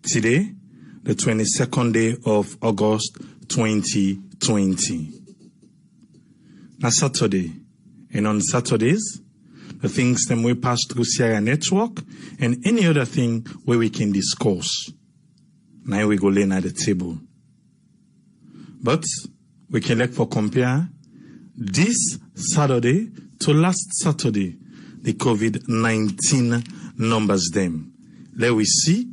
Today, the 22nd day of August 2020. Now Saturday, and on Saturdays, the things that we pass through Sierra Network and any other thing where we can discourse. Now we go learn at the table. But we can look for compare this Saturday to last Saturday, the COVID-19 numbers them. Let we see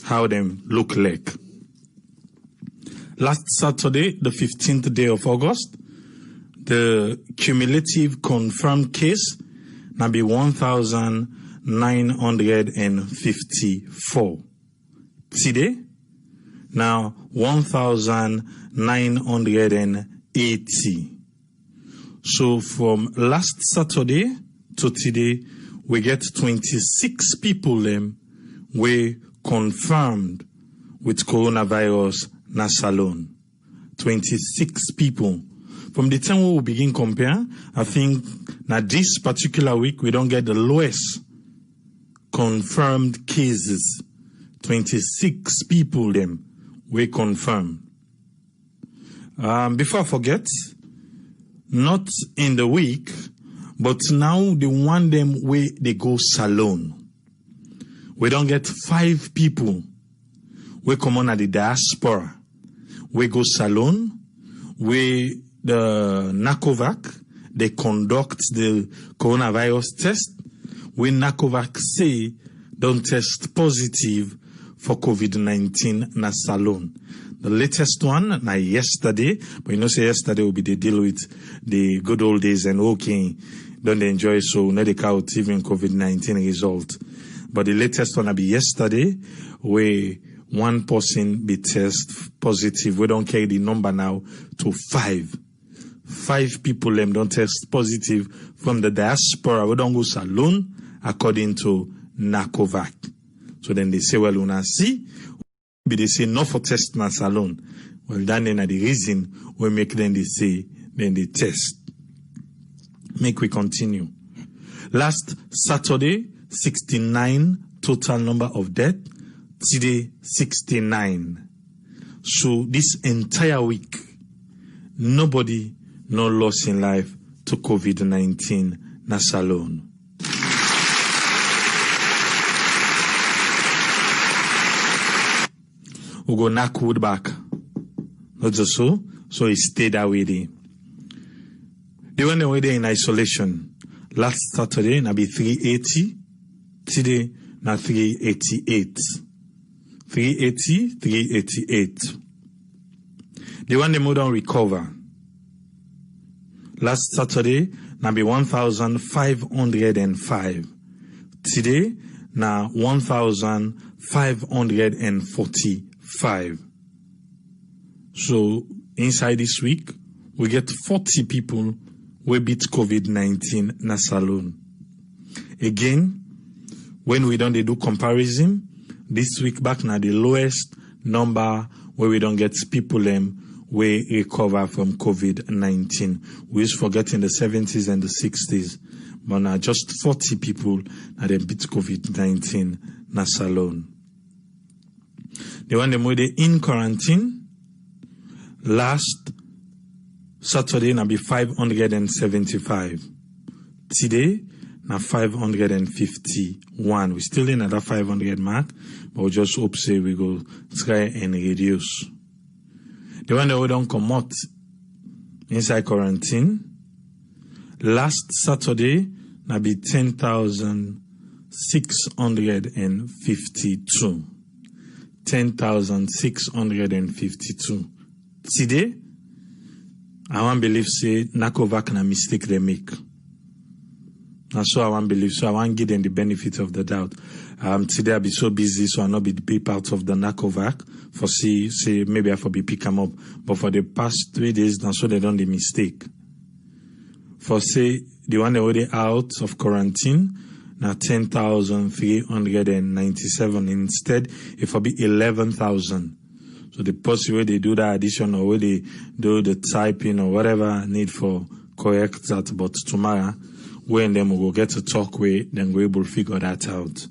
how them look like. Last Saturday, the 15th day of August, the cumulative confirmed case now be 1,954. Today, now 1,980. So from last Saturday to today, we get 26 people were confirmed with coronavirus na salon. 26 people. From the time we will begin compare, I think now this particular week we don't get the lowest confirmed cases. 26 people were confirmed. Before I forget, not in the week, but now the one where they go salon. We don't get 5 people. We come on at the diaspora. We go salon. We the NACOVAC, they conduct the coronavirus test. We NACOVAC say don't test positive for COVID-19 na salon. The latest one, na yesterday, but you know say yesterday will be the deal with the good old days and okay, don't enjoy so not the count even COVID-19 result. But the latest one will be yesterday, where one person be test positive. We don't carry the number now to 5. 5 people don't test positive from the diaspora. We don't go salon according to NACOVAC. So then they say, well, una see, but they say no for test na salon. Well, then the reason we make them they say, then they test. Make we continue. Last Saturday, 69 total number of death. Today, 69. So this entire week, nobody no loss in life to COVID-19 na salon. We go knock wood back. Not just so it stayed that way there. They went away there in isolation. Last Saturday, na be 380. Today, na 388. 380, 388. The one they don't recover. Last Saturday, na be 1,505. Today, na 1,545. So, inside this week, we get 40 people who beat COVID-19 na salon. Again, when we don't do comparison, this week back na the lowest number where we don't get people we recover from COVID-19. We used to forget in the 70s and the 60s, but now just 40 people that they beat COVID-19 na salon. The one them in quarantine last Saturday na be 575. Today na 551. We still in at that 500 mark, but we just hope say we go try and reduce. The one that we don't come out inside quarantine last Saturday na be 10,652. 10,652. Today, I want believe say NACOVAC na mistake they make. And so I want believe. So I want give them the benefit of the doubt. Today I'll be so busy, so I'll not be part of the NACOVAC. For say maybe I for be pick them up. But for the past 3 days, now so they done the mistake. For say the one they already out of quarantine, now 10,397. Instead, it will be 11,000. So the person where they do the addition or where they do the typing or whatever need for correct that. But tomorrow, when them will get to talk with, then we will figure that out.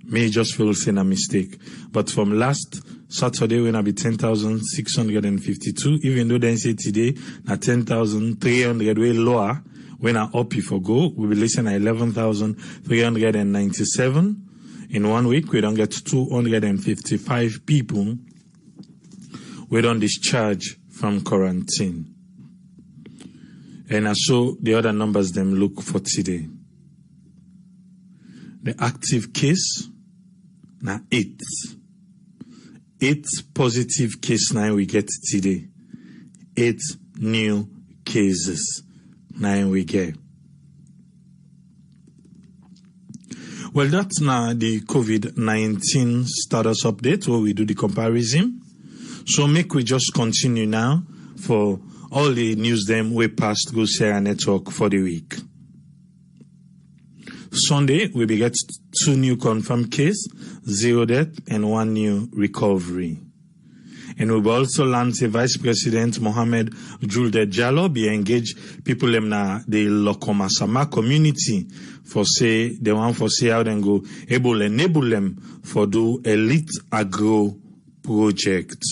Me just feel saying a mistake. But from last Saturday, when I be 10,652, even though they say today, na 10,300 way lower, when I up for go, we be listening at 11,397. In 1 week, we don't get 255 people. We don't discharge from quarantine. And I saw the other numbers them look for today. The active case, now 8. 8 positive case now we get today. 8 new cases now we get. Well, that's now the COVID-19 status update where we do the comparison. So make we just continue now for all the news them we passed go share network for the week. Sunday, we will get 2 new confirmed cases, 0 death, and 1 new recovery. And we will also launch a Vice President Mohamed Julde Jallo be engage people in the Lokomasama community for say they want for say how they go able enable them for do elite agro project.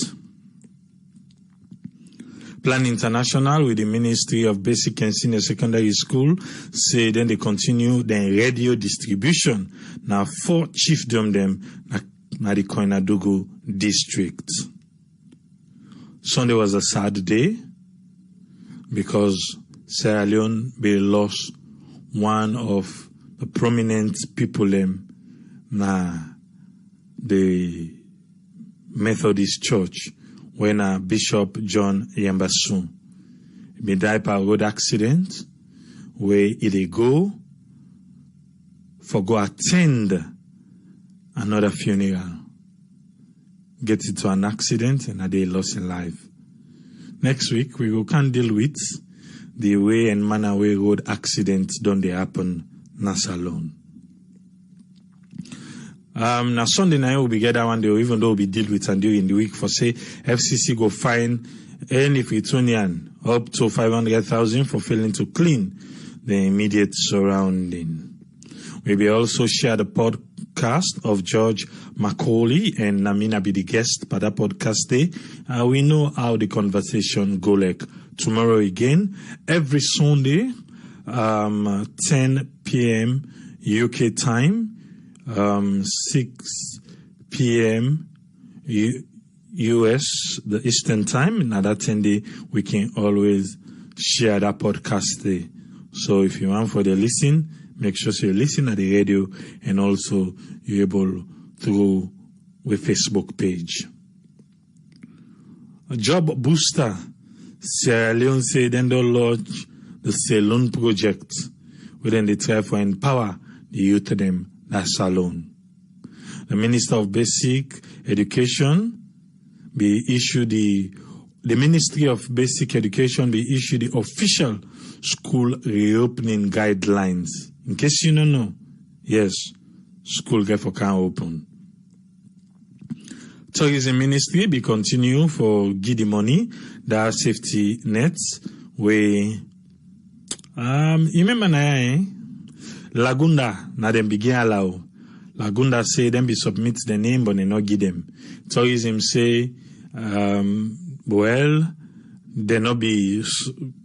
Plan International with the Ministry of Basic and Senior Secondary School say then they continue their radio distribution. Now 4 chiefdom them na the Koinadugu district. Sunday was a sad day because Sierra Leone they lost one of the prominent people na the Methodist Church. When Bishop John Yambasu he died by a road accident where he go attend another funeral, get into an accident and they lost his life. Next week we can deal with the way and manner way road accidents don't they happen na Salone. Now Sunday night we'll be gather one day, even though we deal with and during the week for say FCC go fine any Fitunian up to 500,000 for failing to clean the immediate surrounding. We will also share the podcast of George Macaulay and Namina be the guest for that podcast day. We know how the conversation go like tomorrow again, every Sunday, 10 p.m. UK time. 6 p.m. US, the Eastern time. Now that 10 day, we can always share that podcast day. So if you want for the listen, make sure you listen at the radio and also you're able through the Facebook page. A job booster. Sierra Leone say then they'll launch the Salone project. Within they try for empower the youth of them. That's Salone. The Minister of Basic Education be issued the Ministry of Basic Education be issued the official school reopening guidelines. In case you don't know, yes, school get for can open. Tourism Ministry be continue for give the money that safety nets we you remember na Lagunda, na them begin allow. Lagunda say them be submit the name, but they not give them. Tourism say, well, they not be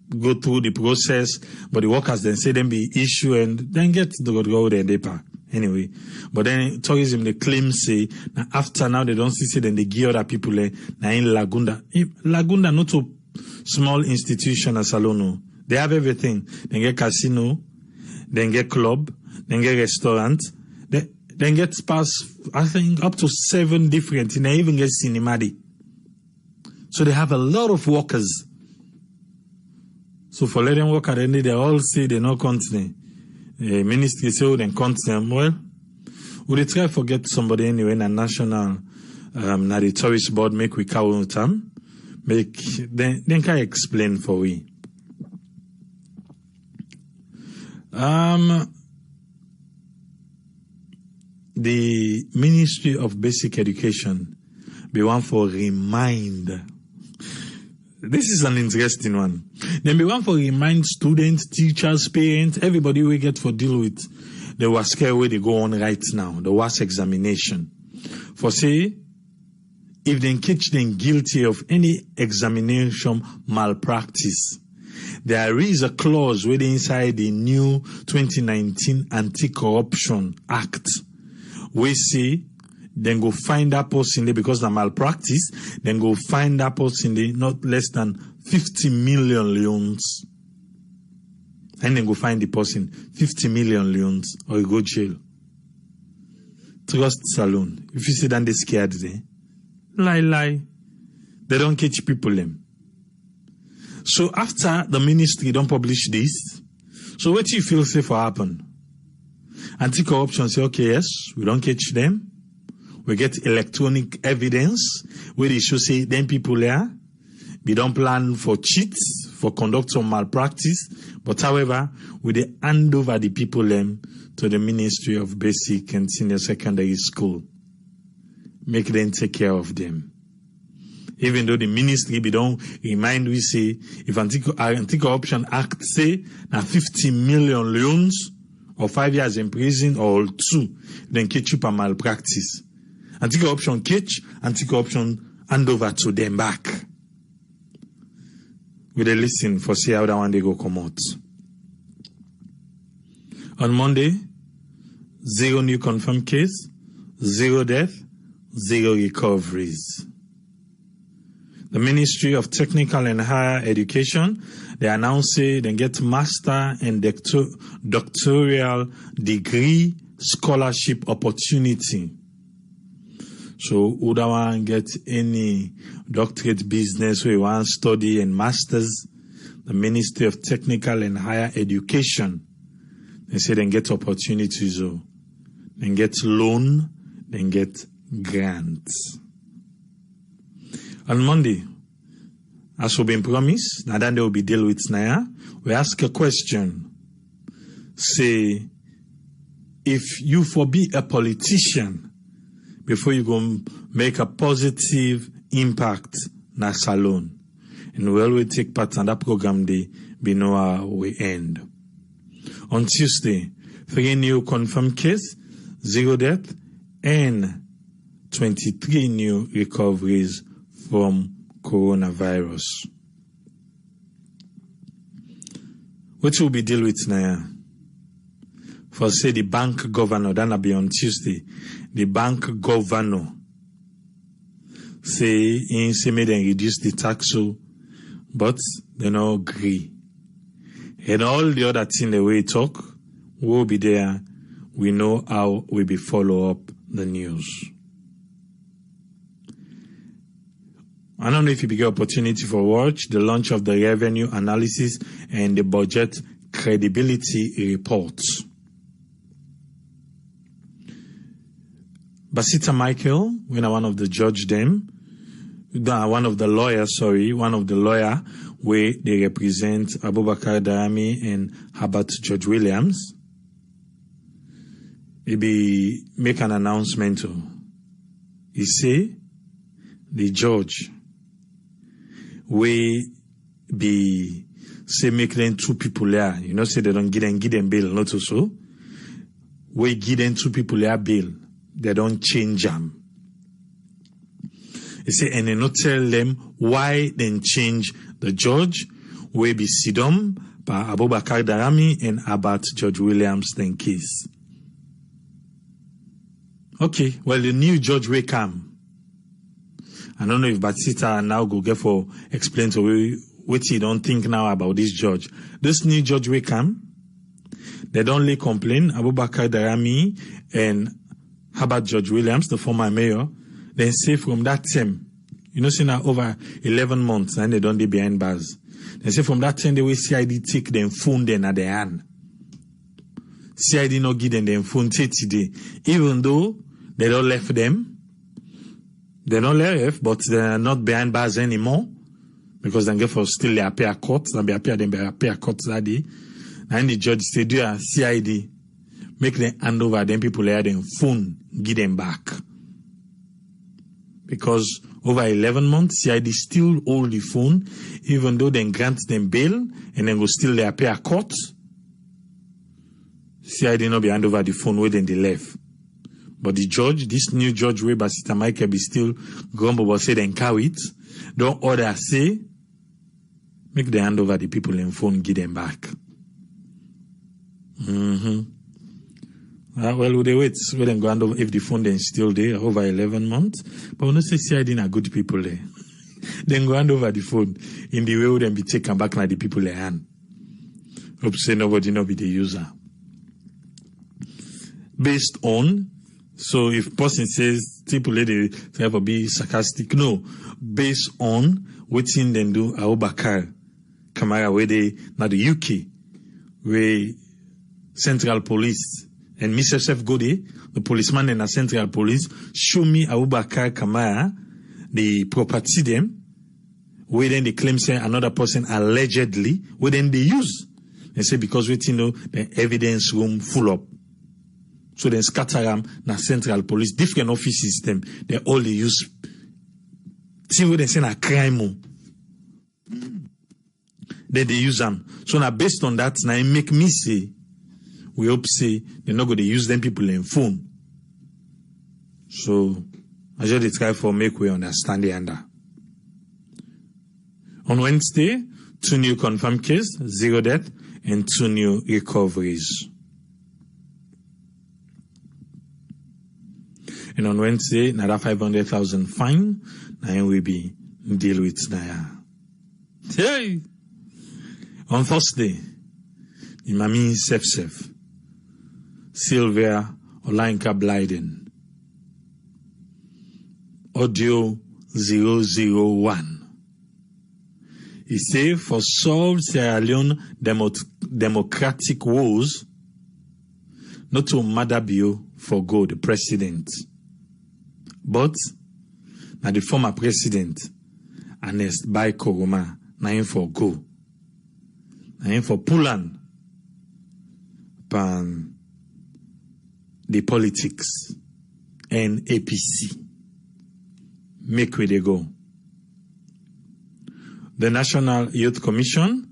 go through the process, but the workers then say them be issue and then get to go there paper. Anyway, but then tourism they claim say now after now they don't see then they give other people now in Lagunda. Lagunda not a small institution as Salone. They have everything. They get casino. Then get club, then get restaurant, then get spas, I think up to 7 different, and they even get cinema. So they have a lot of workers. So for letting them work at the end, they all say they're not continue. Ministry say, oh, then continue. Well, we try to get somebody anyway in a national, na the tourist board, make we count them, then can I explain for we. The Ministry of Basic Education be one for remind. This is an interesting one. Then be one for remind students, teachers, parents, everybody we get for deal with they were scared where they go on right now, the worst examination. For say, if they catch them guilty of any examination malpractice, there is a clause within inside the new 2019 Anti-Corruption Act, we say, then go find that person there because of malpractice, then go find that person there not less than 50 million leones. And then go find the person 50 million leones or you go jail. Trust saloon. If you sit down, they scared there. Lie. They don't catch people them. So after the ministry don't publish this, so what do you feel safe for happen? Anti-corruption say, okay, yes, we don't catch them. We get electronic evidence where they should say, them people there, we don't plan for cheats, for conduct some malpractice, but however, we they hand over the people them to the Ministry of Basic and Senior Secondary School. Make them take care of them. Even though the ministry be don't remind we say, if Anti-Corruption Act say, na 50 million loans, or 5 years in prison, or 2, then catch you for malpractice. Anti-corruption catch, anti-corruption hand over to them back. We dey listen for see how that one they go come out. On Monday, 0 new confirmed case, 0 death, 0 recoveries. The Ministry of Technical and Higher Education, they announce they get master and doctoral degree scholarship opportunity. So who don't want get any doctorate business where you want to study and masters, the Ministry of Technical and Higher Education, they say they get opportunities, then get loan, then get grants. On Monday, as we've been promised, now then they will be dealt with now. We ask a question. Say, if you be a politician, before you go make a positive impact na salon. And we will take part in that program day, we know how we end. On Tuesday, 3 new confirmed case, 0 death, and 23 new recoveries from coronavirus. What will be deal with now? For say the bank governor, that'll be on Tuesday. The bank governor say may then reduce the tax, but they don't agree. And all the other thing the way talk will be there. We know how we be follow up the news. I don't know if you get opportunity for watch the launch of the revenue analysis and the budget credibility reports. Basita Michael, when one of the judge them, one of the lawyer where they represent Abubakar Darami and Herbert George Williams, he be make an announcement. He say the judge we be say make them 2 people there. You know, say they don't give them bail, not so. We give them 2 people there bail. They don't change them. He say, and they not tell them why they change the judge, we be Sidom, by Abubakar Darami and Herbert George Williams then case. Okay, well, the new judge will come. I don't know if Batista now go get for explain to what you don't think now about this judge. This new judge will come. They don't only complain. Abubakar Darami and Herbert George Williams, the former mayor, then say from that time, you know, see now over 11 months and they don't be behind bars. They say from that time they will CID take them phone then at their hand. CID not give them phone today, even though they don't left them. They don't left, but they are not behind bars anymore because they get for still they appear court, they appear court that day. And the judge said, do a CID, make them hand over them people there, them phone, give them back. Because over 11 months, CID still hold the phone, even though they grant them bail, and then go still they appear court. CID not be hand over the phone where then they left. But the judge, this new judge where Basita Michael be still grumble but say then carry it. Don't order say, make the hand over the people in phone, give them back. Well, they wait, we then go hand over if the phone then still there over 11 months. But we don't say CID are good people there. Then go hand over the phone in the way we then be taken back like the people in hand. Hope say nobody not be the user. Based on, so if person says people let they ever be sarcastic, no. Based on what thing then do Abubakar Kamara where they now the UK where Central Police and Mr. Chef Gode, the policeman and the Central Police, show me Abubakar Kamara the property them where then they claim say another person allegedly where then they use. They say because we know the evidence room full up. So then scatter them na Central Police, different office system, they all they use. See what they say na crime. Then they use them. So now based on that, now it make me say, we hope say they're not going to use them people in phone. So I just try for make we understand the under. On Wednesday, 2 new confirmed cases, 0 death, and 2 new recoveries. And on Wednesday, another 500,000 fine. Now we be deal with Naya. Hey! On Thursday, Imami Sef, Sylvia Olainka Blyden, audio 001. He say for solve Sierra Leone democratic woes, not to Madabio for go the president. But now the former president, Ernest Bai Koroma, na him for go. Na him for Pulan pan the politics and APC. Make where they go. The National Youth Commission,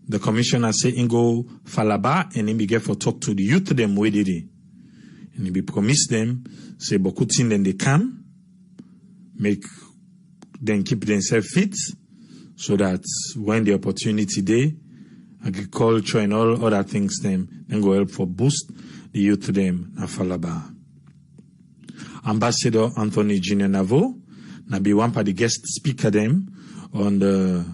the commissioner say Ingo Falaba and he be get for talk to the youth them where they did. And he be promise them, say Bokutin then they come, make them keep themselves fit, so that when the opportunity day, agriculture and all other things them, then go help for boost the youth to them na Falaba. Ambassador Anthony Junior Navo, na be one part the guest speaker them on the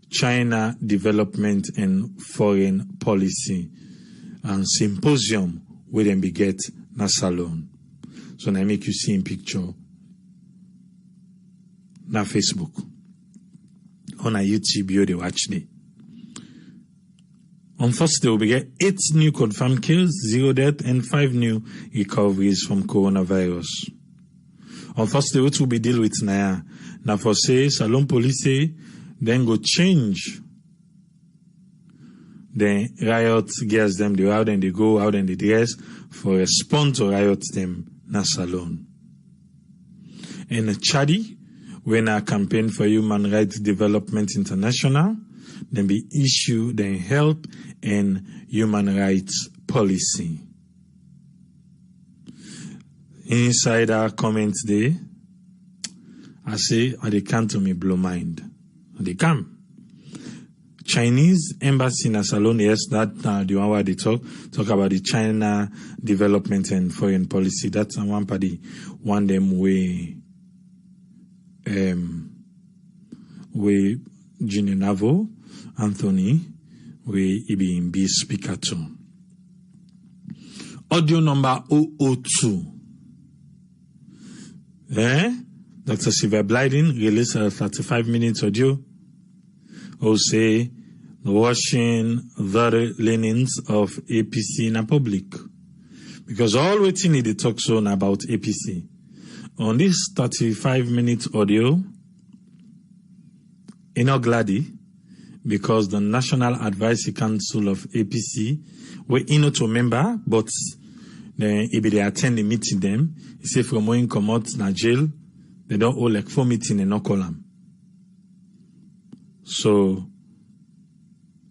China Development and Foreign Policy and Symposium where them be get na salon. So now I make you see in picture na Facebook. On a YouTube you they watch it. On Thursday we get 8 new confirmed cases, 0 death, and 5 new recoveries from coronavirus. On Thursday, what will be deal with Naya? Now for say Salon Police then go change the riot gears them, they out and they go out and they dress for respond to riot them na Salon. And Chadi, when a campaign for Human Rights Development International, then be issue the health and human rights policy. Inside our comments there, I say, they come to me blow mind. They come. Chinese embassy in Salon, yes, that the one where they talk about the China development and foreign policy. That's one party, one them way Junior Navo, Anthony, we be in B speaker too. Audio number 002. Dr. Sylvia Blyden released a 35 minutes audio. Who say washing the linens of APC in a public. Because all waiting in the talk show about APC. On this 35 minutes audio, Glady, because the National Advisory Council of APC, we're not a member, but if they attend the meeting them, he say from when come out na jail, they don't all like 4 meeting and no column. So,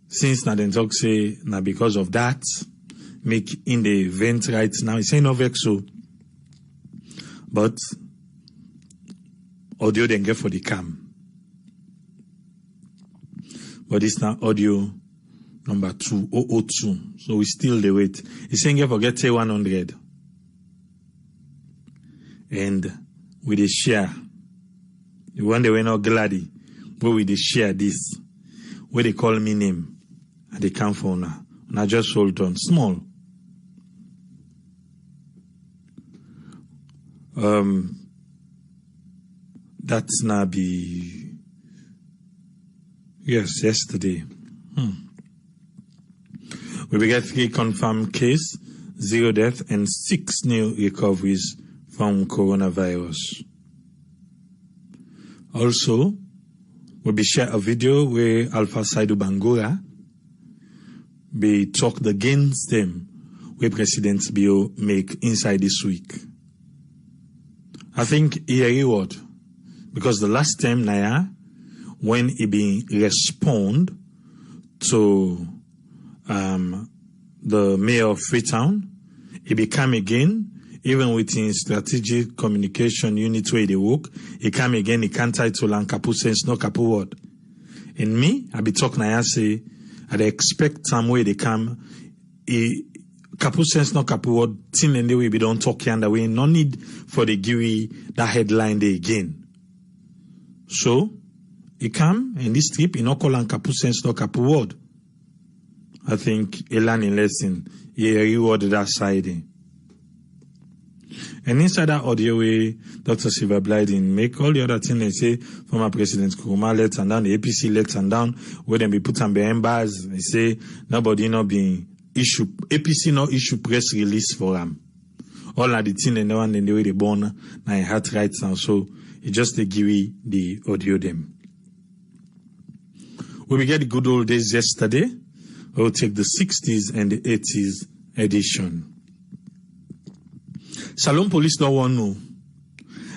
since na den talk say, na because of that, make in the event right now. It's saying no vex so, but audio then get for the cam. But it's now audio number 2002. So we still the wait. It's saying forget say 100. And we dey share. The one they were not glady, where we dey share this, where they call me name, and they come for now. And I just hold on small. That's now be yesterday. We get 3 confirmed case, 0 death, and 6 new recoveries from coronavirus. Also, we'll be share a video where Alpha Saidu Bangura be talked against them where President Bio make inside this week. I think he a reward because the last time Naya, when he be respond to the mayor of Freetown, he become again. Even within strategic communication unit where they work, he come again, he can't title and kapu sense, no kapu word. In me, I be talking, I say, I expect some way they come, kapu sense, no kapu word, thing and the way we don't talk and the way, no need for the give that headline day again. So, he come, in this trip, he no call and kapu sense, no kapu word. I think he learn a lesson, he rewarded that side. And inside that audio way, Dr. Silver Blyden make all the other things they say, former President Nkrumah let and down, the APC let and down, where them be put on behind bars. They say nobody not being issue, APC no issue press release for them. All of the things and the one and the way they born, now heart right now. So it just they give you the audio them. When we get the good old days yesterday, we'll take the 60s and the 80s edition. Salon police don't want to know.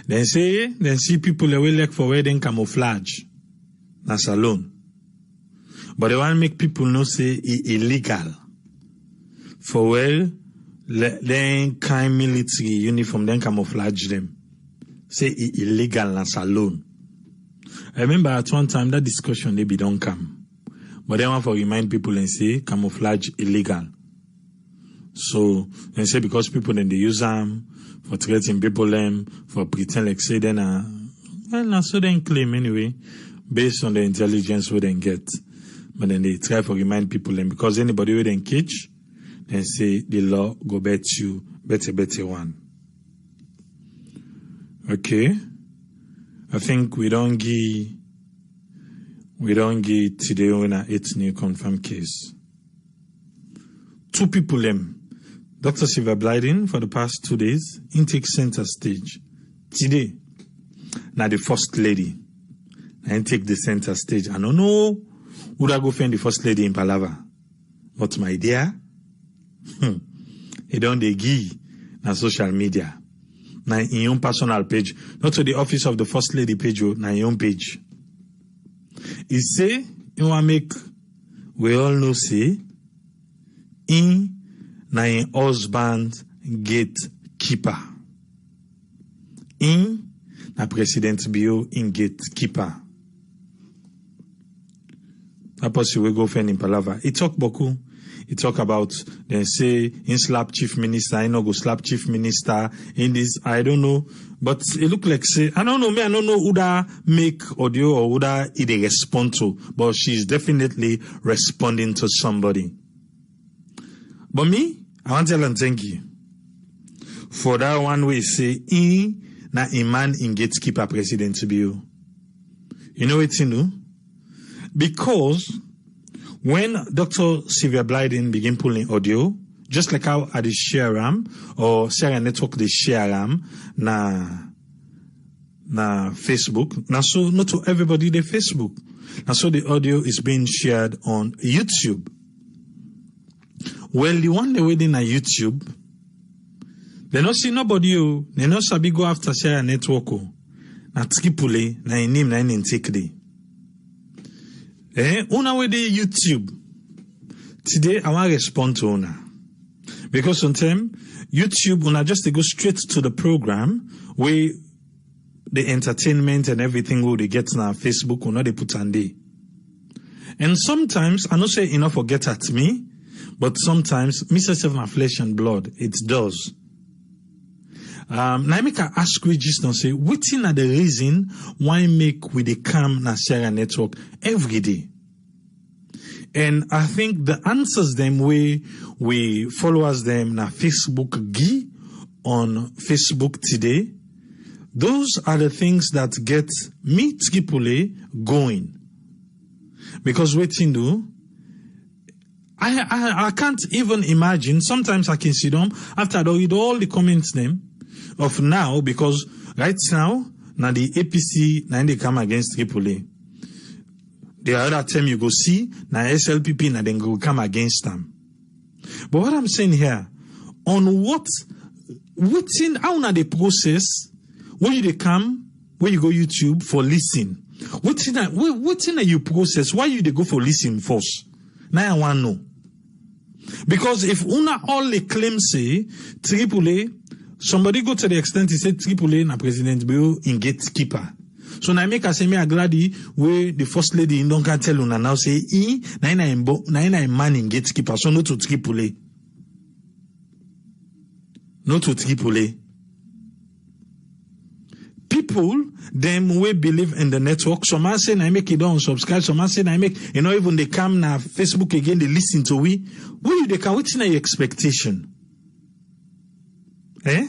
Then see people they will look for wedding camouflage. Na salon. But they want to make people know say it illegal. For well, then kind military uniform, then camouflage them. Say it illegal na salon. I remember at one time that discussion they be don't come. But they want to remind people and say camouflage illegal. So, they say because people then they use them for threatening people for pretend like say then well, so they claim anyway, based on the intelligence we then get. But then they try to remind people because anybody who then catch, then say the law go bet you better one. Okay. I think we don't give today when I 8 new confirmed case. 2 people Dr. Silver Blyden, for the past 2 days, intake center stage. Today, now the first lady, I take the center stage. I don't know would I go find the first lady in Palava. But my dear, he don't they give na social media. Na in your personal page. Not to the office of the first lady page, na your own page. He say, you want make, we all know say, in na in husband gatekeeper. In na President Bio in gatekeeper. Apostle we go find in Palava. He talk beaucoup. He talk about then say in slap chief minister, I no go slap chief minister in this, I don't know. But it look like say I don't know who that make audio or who that it respond to, but she's definitely responding to somebody. But me, I want to tell and thank you for that one way say in na a man in gatekeeper President Bio. You know what you know? Because when Dr. Sylvia Blyden begin pulling audio, just like how I share them or share network they share them na Facebook, na so not to everybody the Facebook. And so the audio is being shared on YouTube. Well, the one they waiting na YouTube, they not see nobody, they not sabi go after share network, na tripule, na name, na intake day. Una way the YouTube. Today, I want to respond to Una. Because sometimes YouTube, when I just go straight to the program where the entertainment and everything will they get on Facebook, will not they put on there. And sometimes, I don't say enough forget at me, but sometimes, myself my flesh and blood, it does. Now I make a ask you just and say, what are the reason why make with the come na share network every day? And I think the answers them way we followers them na Facebook gi on Facebook today. Those are the things that get me Tripoli going. Because waiting do, I can't even imagine. Sometimes I can see them after I read all the comments them of now, because right now the APC now they come against Tripoli. The other time you go see now SLPP now then go come against them. But what I'm saying here, on what waiting how na the process when you come when you go YouTube for listen. What's in you process? Why you they go for listen first? Now I want to know. Because if una all the claims say Tripoli, somebody go to the extent he said Tripoli na President Bio in gatekeeper. So now make us say me a glady where the first lady in don't tell una now say na man in gatekeeper. So no to Tripoli. No to Tripoli. People, them we believe in the network. Some man say I make it don't subscribe. Some man say I make, even they come na Facebook again, they listen to we. Where they can, what's in your expectation? Eh?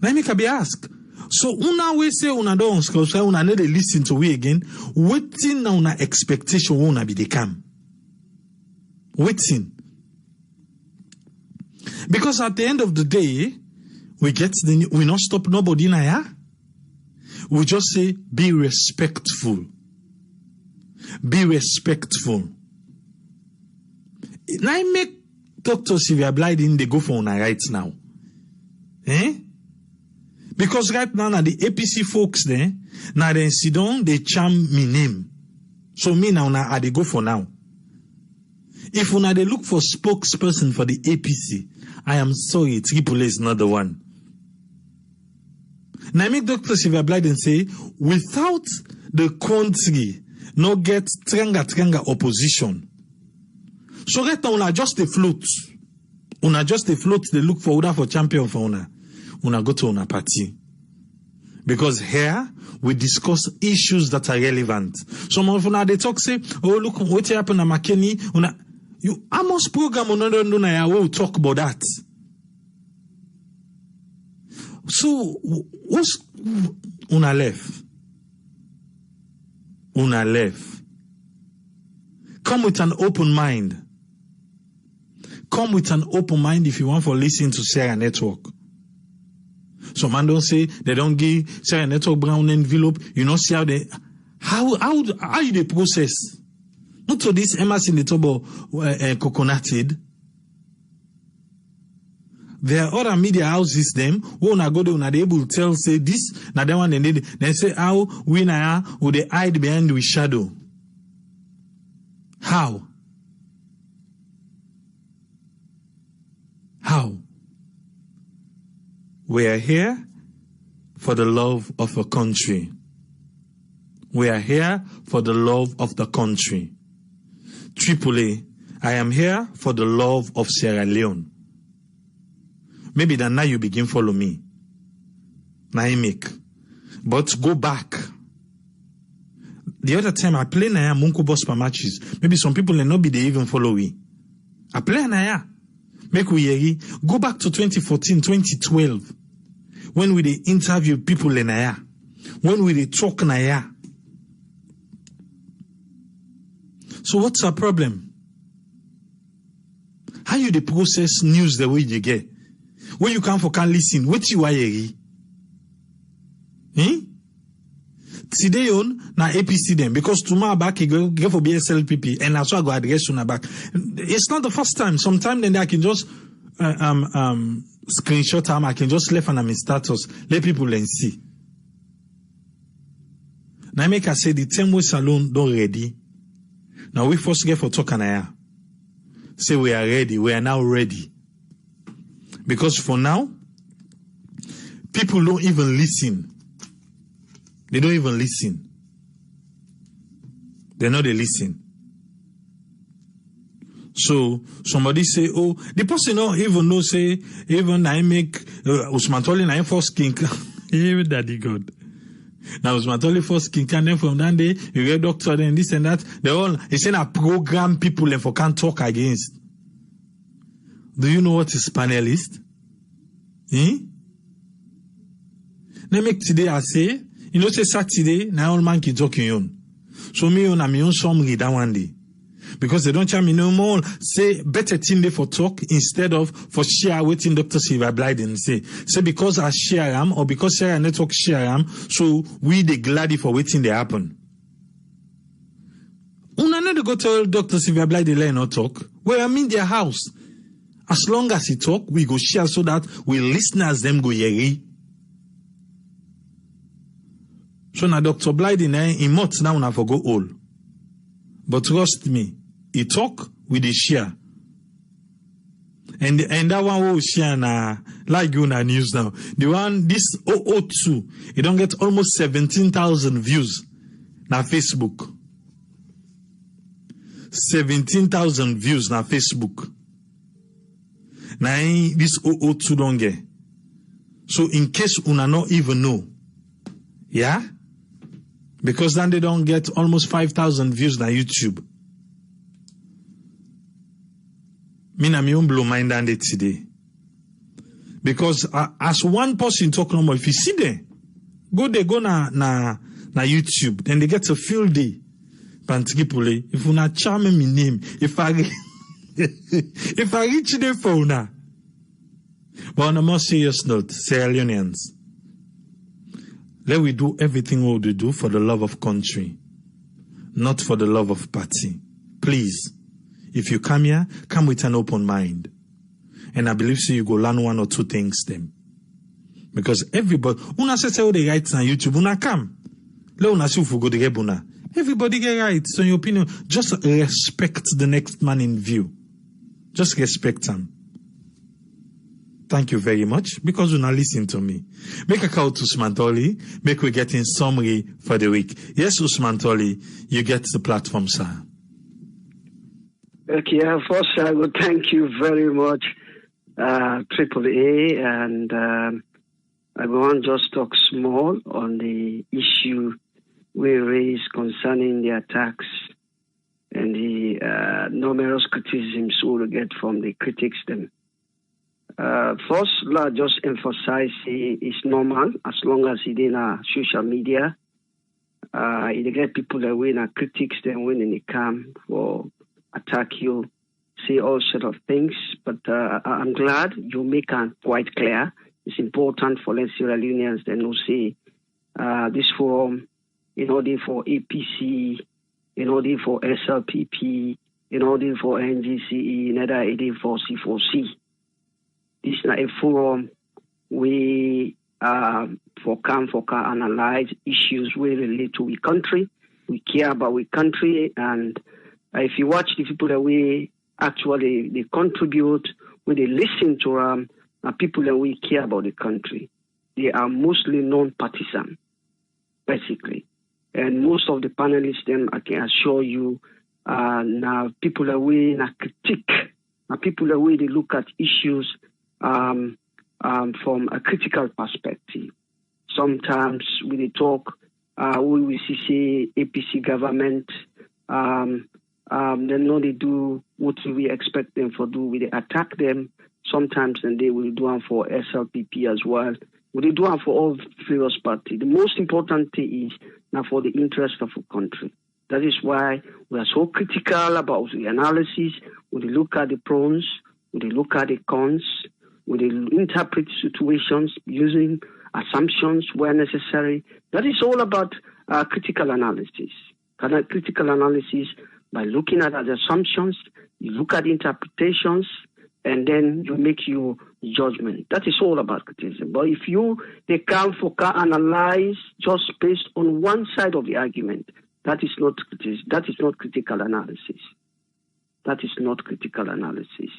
Now make a be ask. So una we say una don't subscribe, una need they listen to we again. Waiting na una expectation una be they come. Waiting. Because at the end of the day, we not stop nobody na ya. We just say, be respectful. Be respectful. Now I make Dr. Sylvia Blyden, they go for una right now. Eh? Because right now, the APC folks there, now they sit down, they charm me name. So me now, I they go for now. If una they look for spokesperson for the APC, I am sorry, Tripoli is not the one. Now I make Dr. Sylvia Blyden say, without the country not get trenga opposition. So right now, una just a float. Una just a float, they look for order for champion for una. Una go to una party. Because here, we discuss issues that are relevant. Some of una, they talk say, oh look, what happened to McKinney? Una, you almost program on will talk about that. So, what's una left? Una left. Come with an open mind. Come with an open mind if you want for listening to Sarah Network. Some man don't say they don't give Sarah Network brown envelope. You know, see how they how you they process. Not to this Emmas in the table coconuted. There are other media houses them who na go there, they able to tell say this, na that one they say how we na would they hide behind the shadow. How? How? We are here for the love of a country. We are here for the love of the country. Tripoli, I am here for the love of Sierra Leone. Maybe that now you begin follow me. Now I make. But go back. The other time I play Naya Munku Boss per matches. Maybe some people may not be they even follow me. I play Naya. Make we hear. Go back to 2014, 2012. When we they interview people in Naya. When we they talk Naya. So what's our problem? How you they process news the way you get? When you come for can listen, what you are today on na APC them because tomorrow back you go for BSLPP and that's why I go address you back. It's not the first time. Sometimes then I can just screenshot them. I can just left on my status. Let people then see. Now make I say the Temwe Salon don't ready. Now we first get for talk and say we are ready. We are now ready. Because for now, people don't even listen. They don't even listen. They know they listen. So somebody say, oh, the person don't even know, say, even I make Usman Toli na first king. Even daddy God. Now Usman Toli first king, and then from that day, you get doctor, then this and that. They all, it's in a program people and for can't talk against. Do you know what is panelist? Now make today I say, you know, say Saturday, now all man can talk on. So me on my own summary that one day. Because they don't tell me no more, say better thing they for talk instead of for share waiting Dr. Silva Blyden say. Say because I share am or because share network share am, so we the glad for waiting they happen. Una need to go tell Dr. Silva Blyden let not talk. Well, I'm in their house. As long as he talk, we go share so that we listeners them go yeri. So now Dr. Blyden in months now I forgo all. But trust me, he talk with the share. And that one will share na like you na news now. The one this 002, he don't get almost 17,000 views na Facebook. 17,000 views na Facebook. Now this 002 don't get. So in case una not even know, yeah. Because then they don't get almost 5,000 views on YouTube. Me na me own blow mind on it today. Because as one person talk no more, if you see there, go na YouTube, then they get a field day. Pantikipule, if you not charm me name, if I if I reach the phone now. But on a more serious note, Sierra Leoneans, let we do everything we will do for the love of country, not for the love of party. Please, if you come here, come with an open mind. And I believe so you go learn one or two things them. Because everybody, una say all the rights on YouTube, una come. Let una see if we go to get una. Everybody get rights, so in your opinion, just respect the next man in view. Just respect him. Thank you very much, because you now listen to me. Make a call to Usman Toli, make we get in summary for the week. Yes, Usman Toli, you get the platform, sir. Okay, first I would thank you very much, Triple A, and I want to just talk small on the issue we raised concerning the attacks and the numerous criticisms we will get from the critics them. First, let's just emphasize it's normal as long as it's in social media. You get people that win critics, then when they come for attack you, say all sort of things. But I'm glad you make it quite clear. It's important for Sierra Leoneans that know say this forum, in order for APC, in order for SLPP, in order for NGCE, in order for C4C. This is not a forum we analyze issues we relate to our country. We care about our country, and if you watch the people that we actually they contribute, when they listen to people that we care about the country, they are mostly non-partisan, basically. And most of the panelists, then I can assure you, now people that we critique, now people that we they look at issues from a critical perspective. Sometimes when they talk, we will see APC government, they know they do what we expect them to do. We attack them. Sometimes and they will do it for SLPP as well. We do it for all various parties. The most important thing is now for the interest of the country. That is why we are so critical about the analysis. When they look at the pros, when they look at the cons, when they interpret situations using assumptions where necessary. That is all about critical analysis. Critical analysis by looking at the assumptions, you look at interpretations, and then you make your judgment. That is all about criticism. But if they can't analyze just based on one side of the argument, that is not criticism. That is not critical analysis. That is not critical analysis.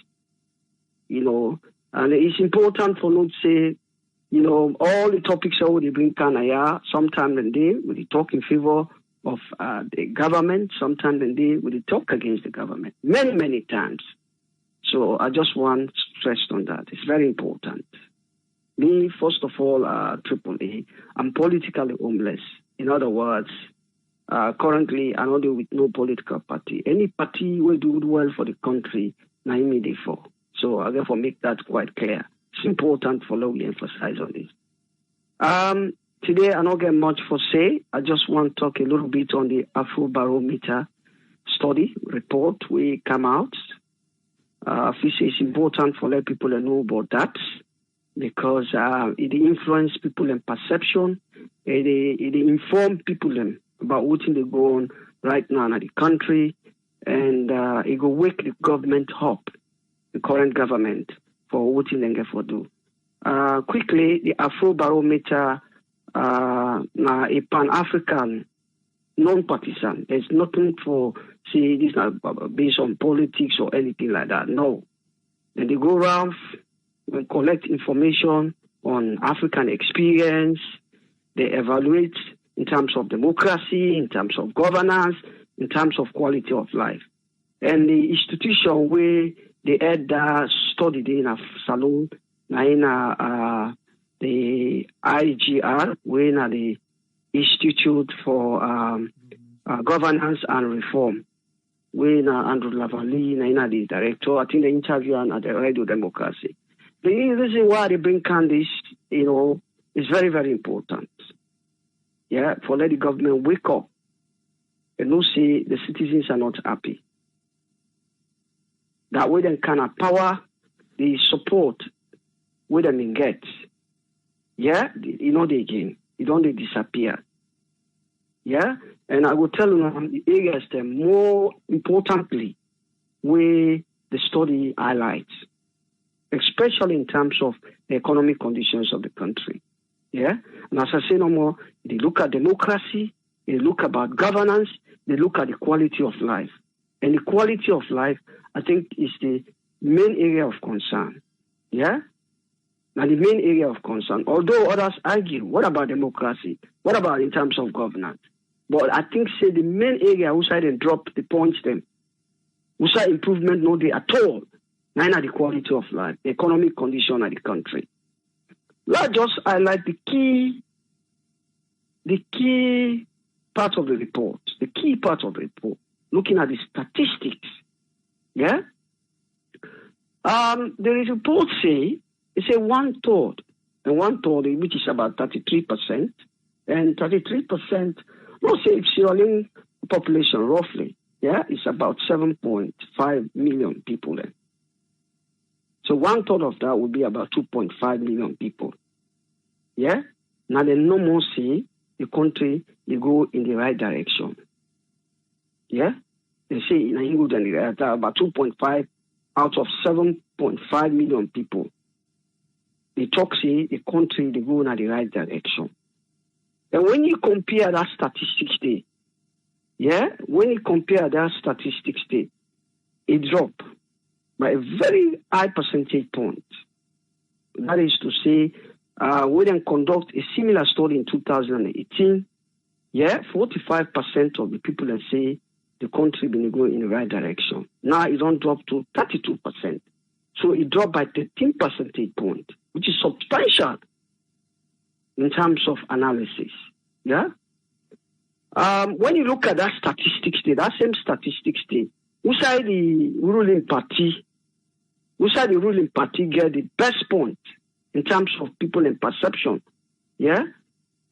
You know, And it's important for not to say, you know, all the topics that they bring Kanaya, sometimes they will talk in favor of the government, sometimes they will talk against the government, many, many times. So I just want to stress on that. It's very important. Me, first of all, AAA, I'm politically homeless. In other words, currently, I don't deal with no political party. Any party will do well for the country, not me for. So I therefore make that quite clear. It's important for we emphasize on this. Today, I don't get much for say. I just want to talk a little bit on the Afro-Barometer study report we come out. I feel it's important for let people know about that because it influence people in perception. It inform people about what they go on right now in the country, and it will wake the government up, the current government, for what they get for do. Quickly, the Afro-Barometer a Pan-African, non-partisan. There's nothing for, say, this is not based on politics or anything like that. No. And they go around and collect information on African experience. They evaluate in terms of democracy, in terms of governance, in terms of quality of life. And the institution where they had studied in a salon, in the IGR, where the Institute for Governance and Reform, where Andrew Lavalley, the director, I think the interview at the Radio Democracy. The reason why they bring Candice, you know, is very, very important. Yeah, for let the government wake up and not say the citizens are not happy. That way they can empower the support where they can get. Yeah, you know they gain. You don't they disappear. Yeah, and I will tell you the areas that more importantly where the study highlights, especially in terms of the economic conditions of the country. Yeah, and as I say no more, they look at democracy, they look about governance, they look at the quality of life. And the quality of life, I think, is the main area of concern. Yeah? Now, the main area of concern, although others argue, what about democracy? What about in terms of governance? But I think, say, the main area who side and drop the points them, who side improvement no day at all, neither the quality of life, the economic condition of the country. Let's just highlight the key part of the report, looking at the statistics. Yeah? The report say, it's a 1/3, and 1/3, which is about 33%, and 33%, let's say Sierra Leone population roughly, yeah, it's about 7.5 million people there. So 1/3 of that would be about 2.5 million people. Yeah? Now they no more say the country they go in the right direction. Yeah? They say in England about 2.5 out of 7.5 million people. They talk say the country they go in the right direction. And when you compare that statistics day, yeah, it dropped by a very high percentage point. That is to say, we then conduct a similar study in 2018. Yeah, 45% of the people that say the country been going in the right direction. Now it don't drop to 32%. So it dropped by 13 percentage point, which is substantial in terms of analysis. Yeah. When you look at that statistics day, that same statistics day, who side the ruling party get the best point in terms of people and perception. Yeah.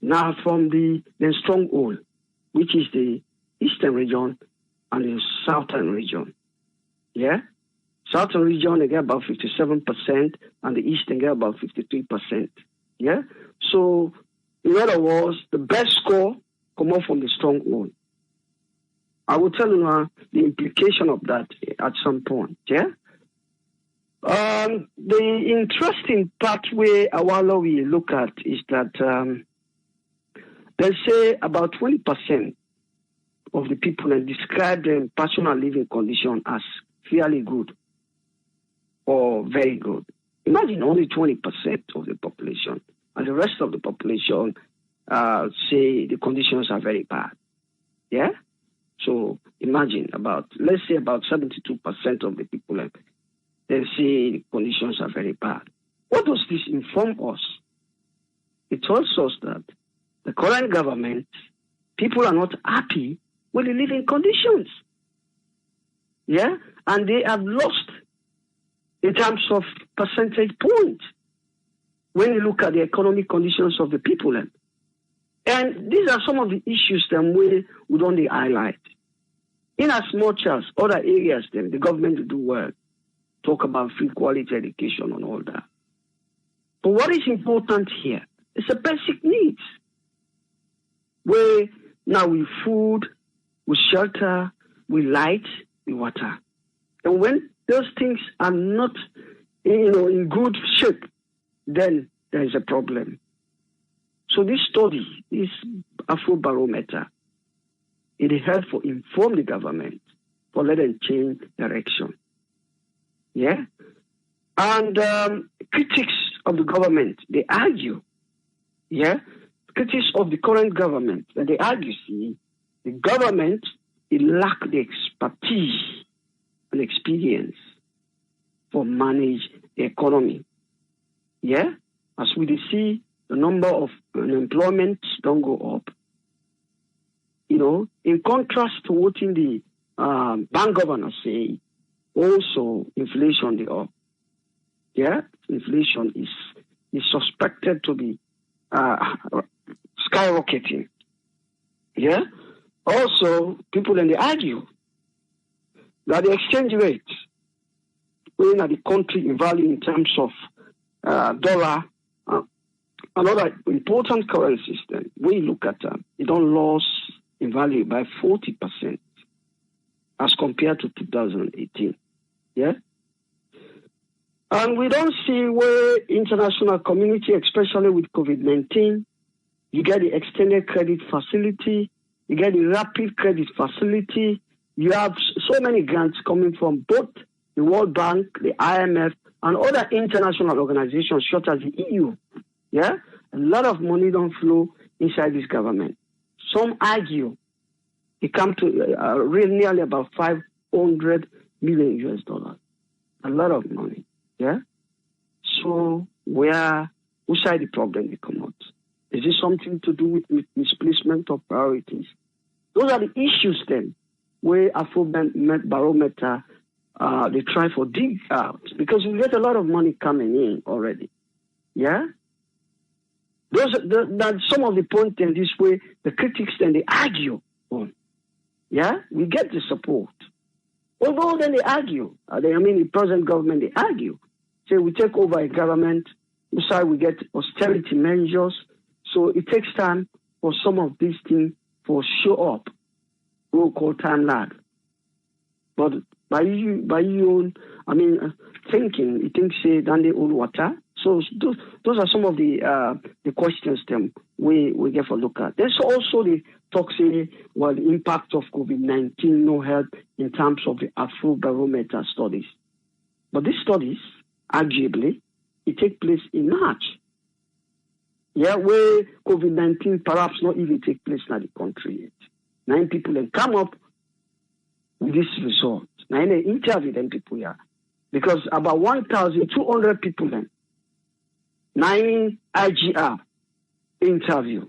Now from the stronghold, which is the eastern region and the southern region. Yeah. Southern region, they get about 57%, and the eastern get about 53%. Yeah? So, in other words, the best score come out from the stronghold. I will tell you now the implication of that at some point. Yeah? The interesting part where Awalo we look at is that they say about 20% of the people that describe their personal living condition as fairly good or very good. Imagine only 20% of the population, and the rest of the population say the conditions are very bad. Yeah? So imagine let's say about 72% of the people, they say the conditions are very bad. What does this inform us? It tells us that the current government, people are not happy with the living conditions. Yeah? And they have lost in terms of percentage points when you look at the economic conditions of the people. And these are some of the issues that we don't highlight. In as much as other areas, then the government will do well, talk about free quality education and all that. But what is important here is the basic needs. Where now we food, we shelter, we light, we water. And when those things are not, in good shape, then there is a problem. So this study, this Afro-Barometer, it helps to inform the government for let them change direction. Yeah? And critics of the government, they argue. Yeah? Critics of the current government, they argue, see, the government, it lacks the expertise and experience for manage the economy. Yeah? As we see, the number of unemployment don't go up. In contrast to what the bank governors say, also inflation is up. Yeah? Inflation is suspected to be skyrocketing. Yeah? Also, people they argue that the exchange rate in the country in value in terms of dollar, another important currency system, when you look at it don't lose in value by 40% as compared to 2018. Yeah? And we don't see where international community, especially with COVID-19, you get the extended credit facility, you get the rapid credit facility, you have so many grants coming from both the World Bank, the IMF, and other international organizations such as the EU. Yeah? A lot of money don't flow inside this government. Some argue it comes to nearly about $500 million US. A lot of money. Yeah? So which side the problem will come out? Is it something to do with misplacement of priorities? Those are the issues then where Afro-Barometer they try to dig out, because we get a lot of money coming in already. Yeah? That's some of the points in this way the critics then they argue on. Yeah? We get the support. Although then they argue, the present government, they argue. Say we take over a government, we get austerity measures, so it takes time for some of these things to show up. We'll call time lag. But by your own, thinking, you think say than the old water. So those are some of the questions then we get for look at. There's also the talk say, the impact of COVID-19 no help in terms of the Afro-Barometer studies. But these studies, arguably, it take place in March. Yeah, where COVID-19 perhaps not even take place in the country yet. 9 people then come up with this result. Now they interview them people here. Because about 1,200 people then, 9 IGR interview.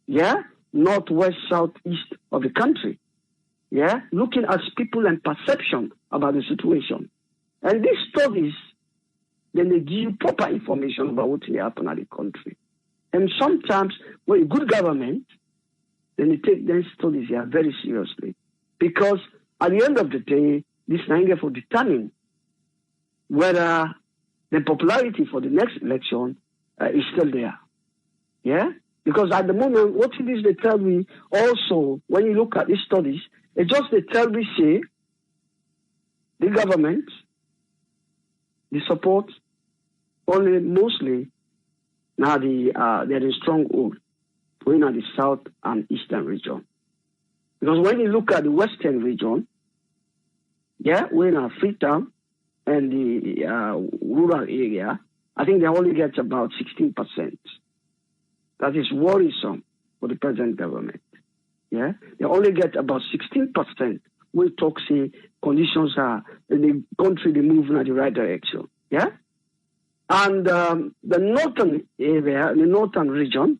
Yeah? North, west, south, east of the country. Yeah? Looking at people and perception about the situation. And these studies, then they give you proper information about what will happen at the country. And sometimes, when a good government, then they take these studies here very seriously. Because at the end of the day, this is for determine whether the popularity for the next election is still there. Yeah? Because at the moment, what it is they tell me also, when you look at these studies, it just they tell me, say, the government, the support, only mostly now there is stronghold going at the south and eastern region. Because when you look at the western region, yeah, we're in Freetown, and the rural area, I think they only get about 16%. That is worrisome for the present government. Yeah, they only get about 16%. We talk, say, conditions are in the country, they move in the right direction. Yeah, and the northern area, the northern region,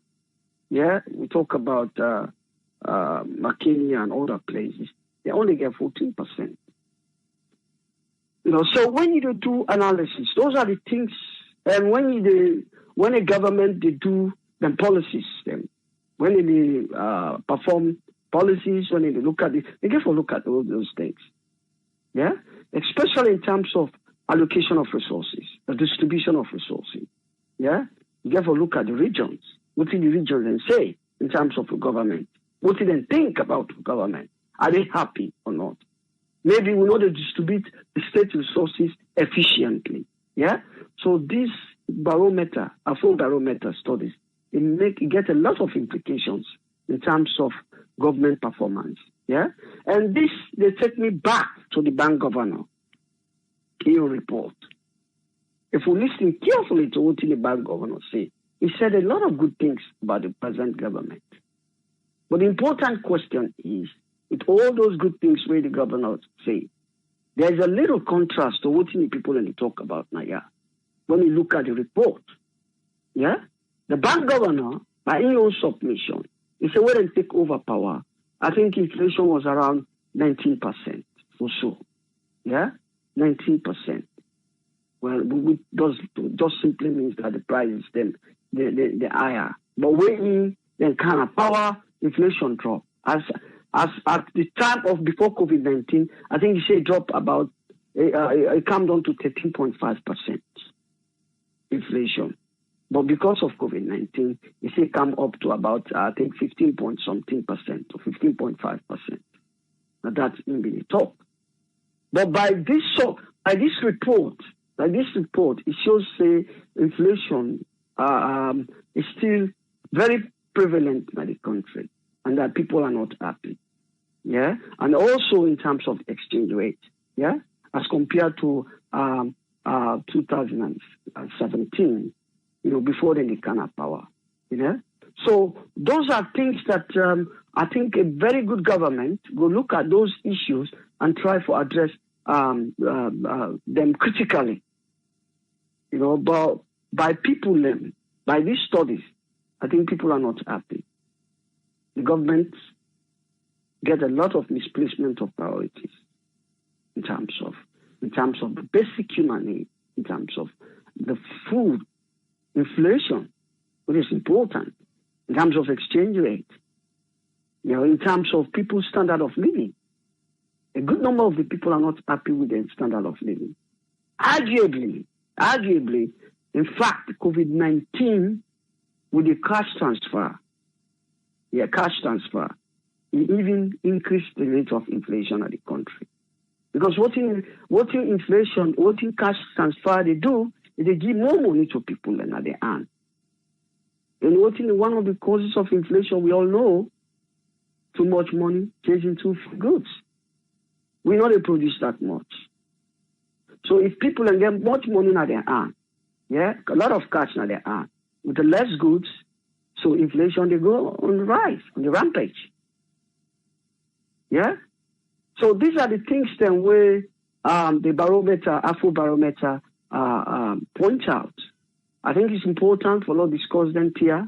yeah, we talk about McKinney and other places, they only get 14%. You know, so when you do analysis, those are the things. And when a government they do them policies, them when they perform policies, when they look at it, they get a look at all those things. Yeah, especially in terms of allocation of resources, the distribution of resources. Yeah, you get a look at the regions. What do the regions then say in terms of the government? What do they think about the government? Are they happy or not? Maybe we know to distribute the state resources efficiently. Yeah, so this barometer, Afro-Barometer studies, it get a lot of implications in terms of government performance. Yeah, and this they take me back to the bank governor report. If we listen carefully to what the bank governor said, he said a lot of good things about the present government. But the important question is, with all those good things where the governor say, there's a little contrast to what the people in the talk about now. Yeah, when you look at the report, yeah, the bank governor, by his own submission, he said when they take over power, I think inflation was around 19% or so. Yeah, 19%. Well, it just simply means that the price is then the higher. But when then kind of power, inflation drop. As at the time of before COVID-19, I think you say drop about, it came down to 13.5% inflation. But because of COVID-19, you say come up to about, I think 15 point something percent or 15.5%. Now that's in the talk. But by this report, it shows say inflation is still very prevalent in the country and that people are not happy. Yeah, and also in terms of exchange rate. Yeah, as compared to 2017, you know, before the Ghana power. You know, so those are things that I think a very good government will look at those issues and try to address them critically. You know, but by people, by these studies, I think people are not happy. The government get a lot of misplacement of priorities in terms of the basic human need, in terms of the food, inflation, which is important, in terms of exchange rate, you know, in terms of people's standard of living. A good number of the people are not happy with their standard of living. Arguably, in fact, COVID-19 with the cash transfer, it even increased the rate of inflation at the country. Because what in cash transfer they do is they give more money to people than they earn. And one of the causes of inflation, we all know, too much money chasing too few goods. We know they produce that much. So if people get much money now they earn, yeah, a lot of cash now they earn, with the less goods, so inflation they go on the rise, on the rampage. Yeah? So these are the things then where the barometer, Afro-Barometer, point out. I think it's important for us to discuss them here,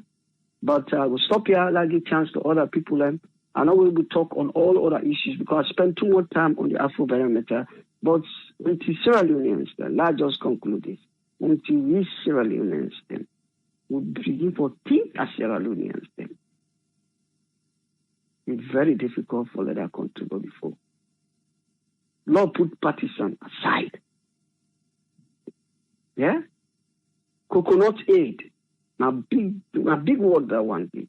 but we'll stop here, I'll give chance to other people. I know we will talk on all other issues because I spent too much time on the Afro-Barometer, but until Sierra Leoneans, let's just conclude this. Until we Sierra Leoneans, then, we begin to think as Sierra Leoneans, then. It's very difficult for that country to go before. Lord put partisan aside. Yeah? Coconut aid. Now big word that one thing.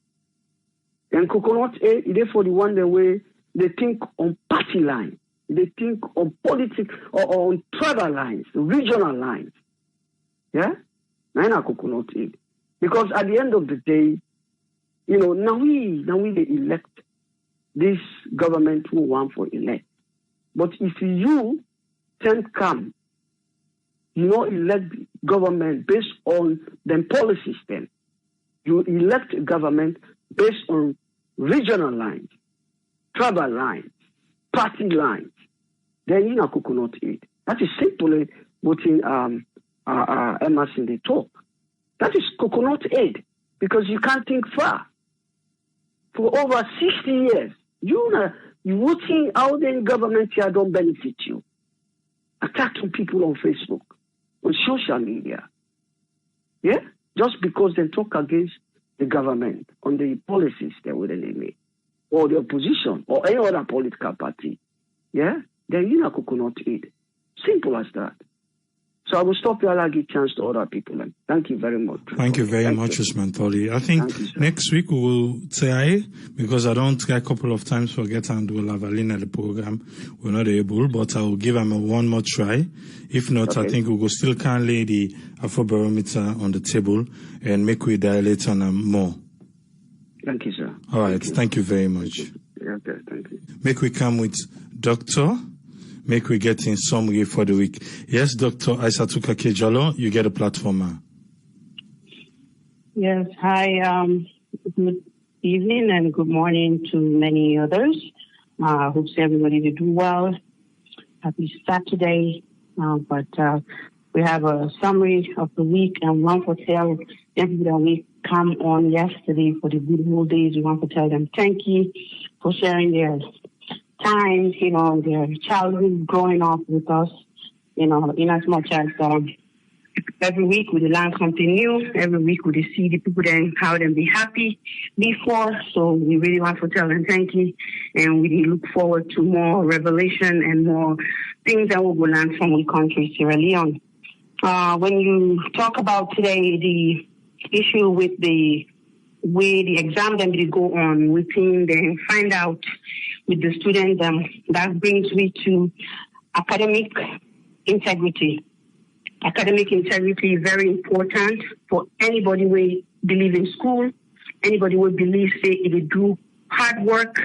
And coconut aid is for the one the way they think on party lines. They think on politics or on tribal lines, regional lines. Yeah? Now coconut aid. Because at the end of the day, you know, now we they elect this government who want for elect. But if you can come You don't elect government based on the policies then. You elect government based on regional lines, tribal lines, party lines. Then you know coconut aid. That is simply what in Emerson they talk. That is coconut aid because you can't think far. For over 60 years, you voting out in government here don't benefit you. Attacking people on Facebook, on social media. Yeah? Just because they talk against the government on the policies they wouldn't make, or the opposition, or any other political party. Yeah? Then you know coconut aid. Simple as that. So I will stop here and I'll give a chance to other people. And thank you very much. Thank you very much, Usman Tholi. I think next week we will say, because I don't get a couple of times forget and we'll have Alina the program. We're not able, but I will give him one more try. If not, I think we will still can lay the Afro-Barometer on the table and make we dilate on them more. Thank you, sir. All right. Thank you very much. Okay, thank you. Make we come with Doctor. Make we get in summary for the week. Yes, Dr. Aisatuka Kejalo, you get a platform now. Yes, hi, good evening and good morning to many others. Hope everybody to do well. Happy Saturday. We have a summary of the week and we want to tell everybody that we come on yesterday for the good old days. We want to tell them thank you for sharing their time, their childhood growing up with us, in as much as every week we learn something new. Every week we see the people then how them be happy before. So we really want to tell them thank you, and we look forward to more revelation and more things that we will learn from the country, Sierra Leone. When you talk about today the issue with the way the exam then will go on, we think then find out with the students, that brings me to academic integrity. Academic integrity is very important for anybody who believe in school, anybody who believes they do hard work,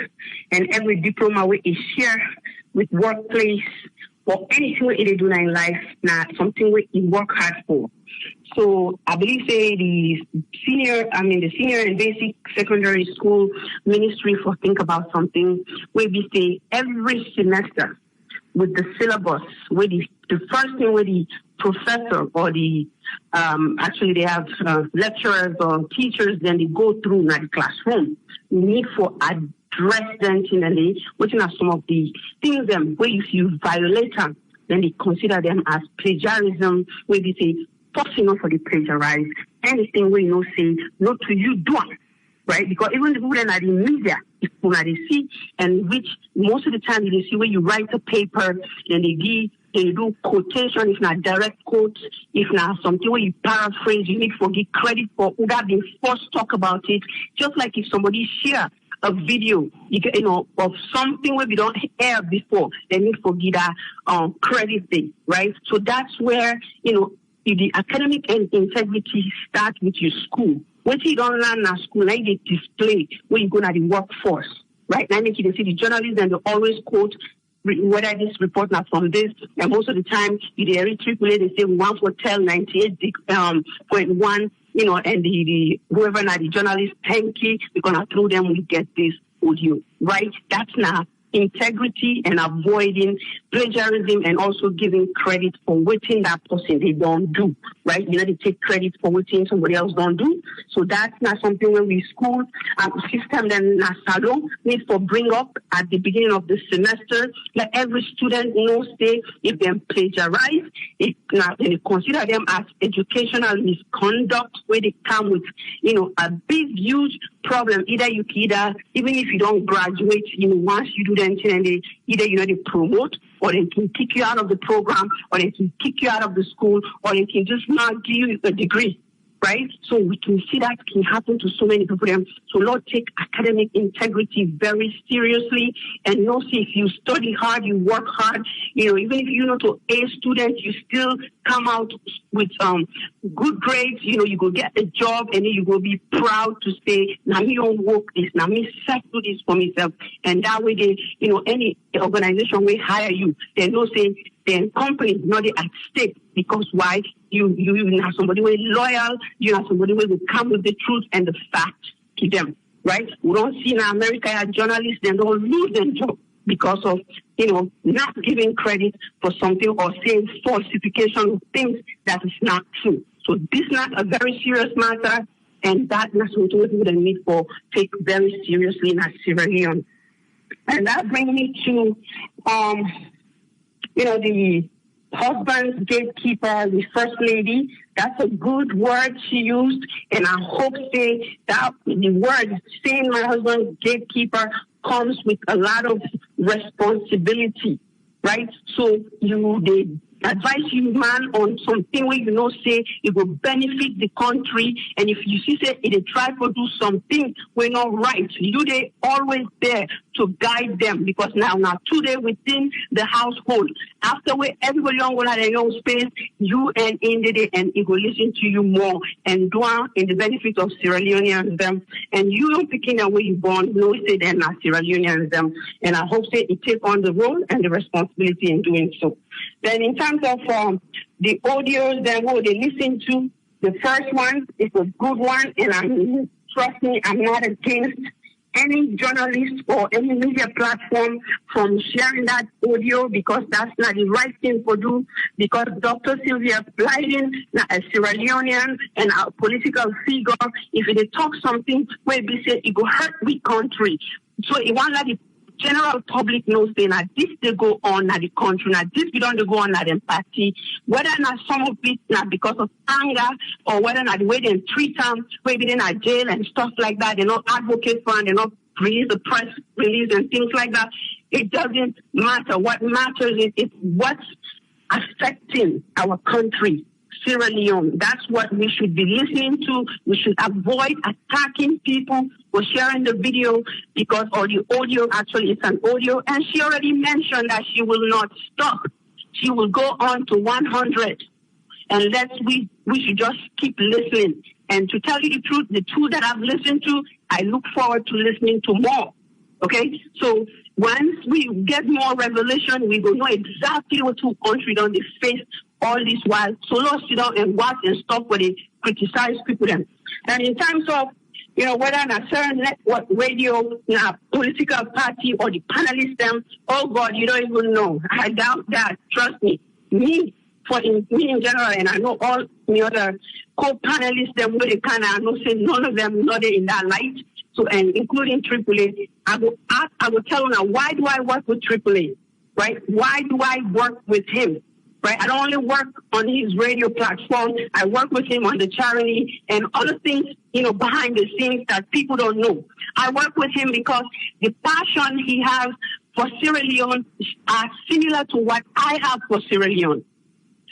and every diploma we share with workplace or anything they do in life, now something we work hard for. So I believe the senior and basic secondary school ministry for think about something where we say every semester with the syllabus, where the first thing where the professor or the actually they have lecturers or teachers, then they go through in the classroom. We need for address them in which are some of the things where if you violate them, then they consider them as plagiarism, where they say forcing on for the plagiarize. Anything where say not to you do it, right? Because even the people that are in media, if they see, and which most of the time they see where you write a paper, then they do quotation, if not direct quotes, if not something where you paraphrase, you need to get credit for without being forced to talk about it. Just like if somebody share a video, of something where we don't air before, they need to get a credit thing, right? So that's where, if the academic integrity starts with your school. When you don't learn at school, now you display when you go to the workforce, right? Now you can see the journalists and they always quote whether this report not from this, and most of the time the AAA they say 1 for tell 98.1, and the whoever not the journalist thank you, we're gonna through them we get this audio, right? That's now integrity and avoiding plagiarism and also giving credit for what that person they don't do, right? They take credit for what somebody else don't do. So that's not something when we school system then salon need for bring up at the beginning of the semester. Let every student know if they plagiarize, if not they consider them as educational misconduct where they come with a big huge problem. Either even if you don't graduate, once you do and they either they promote, or they can kick you out of the program, or they can kick you out of the school, or they can just not give you a degree, right? So we can see that can happen to so many people. So Lord, take academic integrity very seriously, and see if you study hard, you work hard, even if you're not an A student, you still come out with good grades, you go get a job and then you go be proud to say, now me don't work this, now me settle this for myself. And that way they, any organization will hire you. They know say, then company not at stake because why? You have somebody who is loyal, you have somebody who will come with the truth and the fact to them, right? We don't see in America journalists, they don't lose their job because of, not giving credit for something or saying falsification of things that is not true. So this is not a very serious matter, and that is something we would need for take very seriously in Sierra Leone. And that brings me to, the husband's gatekeeper, the first lady. That's a good word she used, and I hope say that the word saying my husband's gatekeeper comes with a lot of responsibility, right? So they advise you, man, on something where say it will benefit the country, and if you see say they try to do something we're not right, they always there to guide them, because now today within the household, after where everybody on will have their own space, you and India and it will listen to you more and do in the benefit of Sierra Leoneans them, and you don't picking up where you born, no say they're not Sierra Leoneans them, and I hope say it take on the role and the responsibility in doing so. Then in terms of the audios that they listen to, the first one is a good one, and trust me, I'm not against any journalist or any media platform from sharing that audio, because that's not the right thing to do, because Dr. Sylvia Blyden, a Sierra Leonean and a political figure, if they talk something where they say it will hurt we country, so it won't let the general public knows saying that this they go on at the country, now this we don't go on at empathy, whether or not some of it not because of anger or whether or not the way they treat them, maybe they're in jail and stuff like that, they not advocate for and they not release the press release and things like that. It doesn't matter. What matters is what's affecting our country, Sierra Leone. That's what we should be listening to. We should avoid attacking people for sharing the video, because or the audio, actually it's an audio, and she already mentioned that she will not stop. She will go on to 100. And we should just keep listening. And to tell you the truth, the two that I've listened to, I look forward to listening to more. Okay? So once we get more revelation, we will know exactly what two countries don't face all this while. So let's sit down and watch and stop where they criticize people then. And in terms of, whether on a certain network, radio, political party or the panelists them, oh God, you don't even know. I doubt that. Trust me. Me in general, and I know all the other co-panelists them where they kind of say none of them not in that light. So, and including AAA, I will tell them, why do I work with AAA? Right? Why do I work with him? Right? I don't only work on his radio platform. I work with him on the charity and other things, behind the scenes that people don't know. I work with him because the passion he has for Sierra Leone are similar to what I have for Sierra Leone.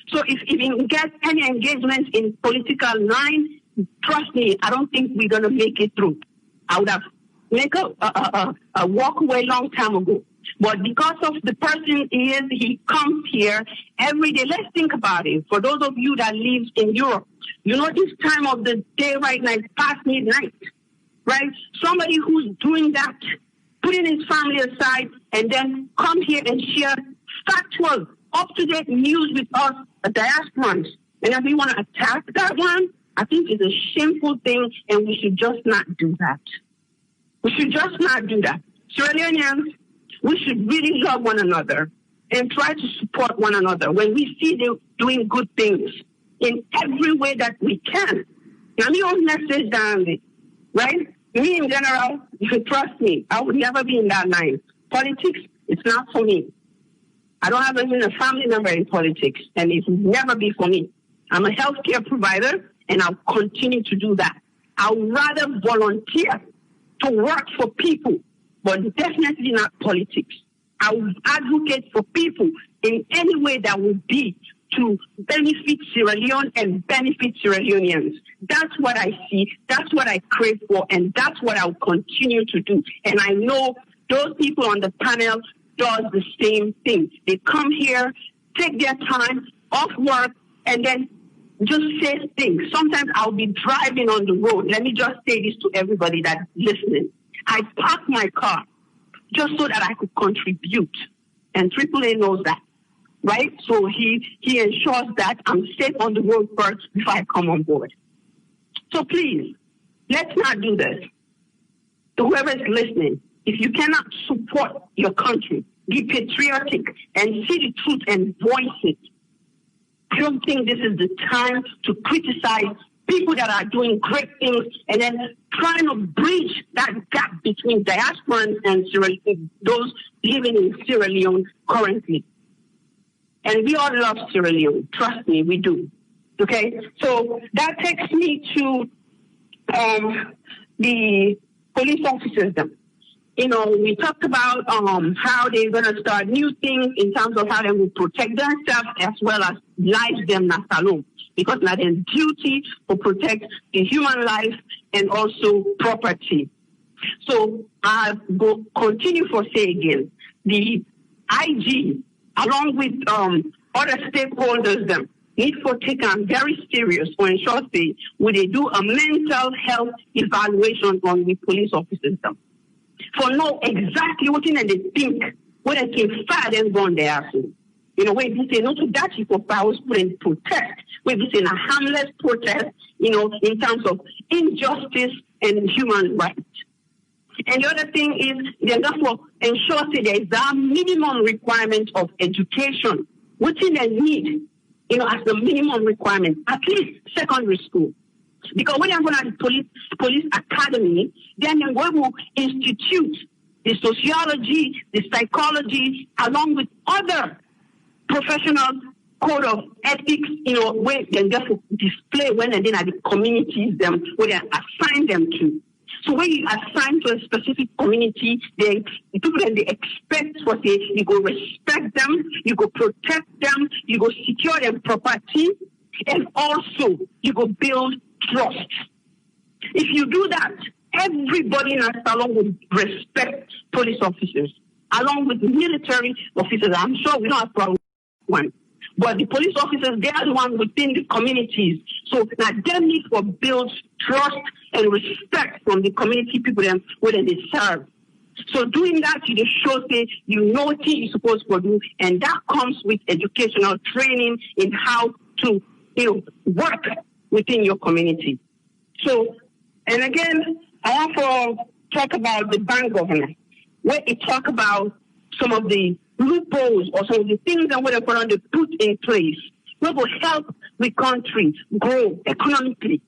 So if you get any engagement in political line, trust me, I don't think we're going to make it through. I would have made a walk away long time ago. But because of the person he comes here every day. Let's think about it. For those of you that live in Europe, this time of the day right now is past midnight, right? Somebody who's doing that, putting his family aside, and then come here and share factual, up-to-date news with us, the diasporans. And if we want to attack that one, I think it's a shameful thing, and we should just not do that. We should just not do that. Sierra Leoneans, we should really love one another and try to support one another when we see them doing good things in every way that we can. And your message down there, right? Me in general, if you trust me, I would never be in that line. Politics, it's not for me. I don't have even a family member in politics, and it will never be for me. I'm a healthcare provider, and I'll continue to do that. I'll rather volunteer to work for people, but definitely not politics. I will advocate for people in any way that would be to benefit Sierra Leone and benefit Sierra Leoneans. That's what I see, that's what I crave for, and that's what I'll continue to do. And I know those people on the panel does the same thing. They come here, take their time off work, and then just say things. Sometimes I'll be driving on the road. Let me just say this to everybody that's listening. I park my car just so that I could contribute. And AAA knows that, right? So he ensures that I'm safe on the road first before I come on board. So please, let's not do this. To whoever is listening, if you cannot support your country, be patriotic and see the truth and voice it. I don't think this is the time to criticize people that are doing great things and then trying to bridge that gap between diasporans and those living in Sierra Leone currently. And we all love Sierra Leone. Trust me, we do. Okay? So that takes me to the police officers. You know, we talked about how they're going to start new things in terms of how they will protect themselves as well as lives them na salon. Because now there's duty to protect the human life and also property. So I will continue for say again, the IG, along with other stakeholders, need to take them very serious to ensure they do a mental health evaluation on the police officers. For know exactly what they think, what they can fire them on their ass. You know, when you say no to that, you could powers put in protest. When you say a harmless protest, you know, in terms of injustice and human rights. And the other thing is, they therefore ensure that there is a minimum requirement of education, which they need, you know, as the minimum requirement, at least secondary school. Because when you're going to the police academy, then they're going to institute the sociology, the psychology, along with other professional code of ethics, you know, where they just display when and then at the communities where they assign them to. So when you assign to a specific community, the people that they expect for say you go respect them, you go protect them, you go secure their property, and also you go build trust. If you do that, everybody in our salon will respect police officers, along with military officers. I'm sure we don't have problem with one. But the police officers, they are the ones within the communities. So now them need to build trust and respect from the community people where they serve. So doing that, you just show that you know what you're supposed to do, and that comes with educational training in how to, you know, work within your community. So, and again, I want to talk about the bank governance, where it talk about some of the loopholes or some of the things that we're going to put in place, which will help the country grow economically,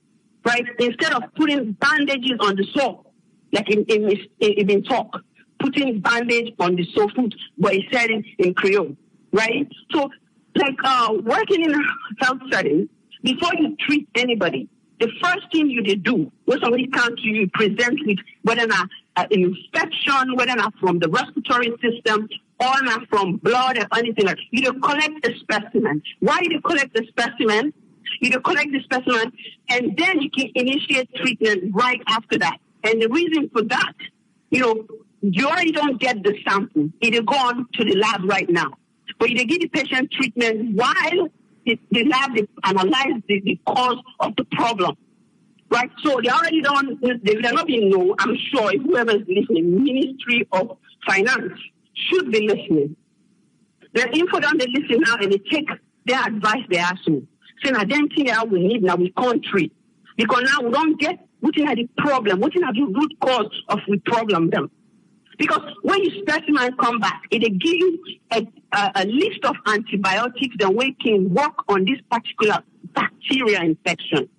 right? Instead of putting bandages on the sore, like in talk, putting bandage on the sore foot, but he said it in Creole, right? So, like working in a health setting, before you treat anybody, the first thing you do when somebody comes to you, present with whether not an infection, whether not from the respiratory system, or not from blood or anything like that, you collect a specimen. Why you collect the specimen? You collect the specimen, and then you can initiate treatment right after that. And the reason for that, you know, you already don't get the sample. It'll go on to the lab right now. But you give the patient treatment while the lab analyze the cause of the problem, right? So they already don't, they're not being known. I'm sure if whoever is listening, Ministry of Finance should be listening. The info that they listen now and they take their advice they ask me. Saying, I don't think that we need now we country. Because now we don't get what is the problem, what is the root cause of the problem then. Because when you specimen come back, it will give you a list of antibiotics that we can work on this particular bacteria infection.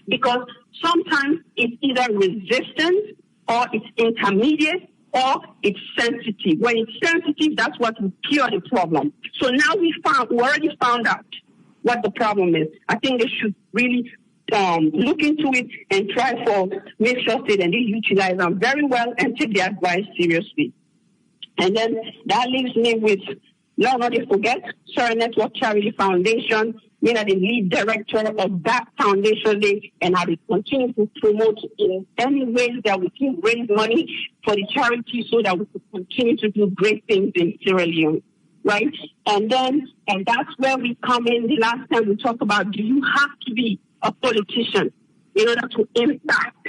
Because sometimes it's either resistant or it's intermediate or it's sensitive. When it's sensitive, that's what will cure the problem. So now we already found out what the problem is. I think they should really look into it and try for make sure that they utilize them very well and take their advice seriously. And then that leaves me with, not to forget, Surrey Network Charity Foundation. Me are the lead director of that foundation, and I will continue to promote in any ways that we can raise money for the charity so that we can continue to do great things in Sierra Leone. right? And that's where we come in. The last time we talked about, do you have to be a politician in order to impact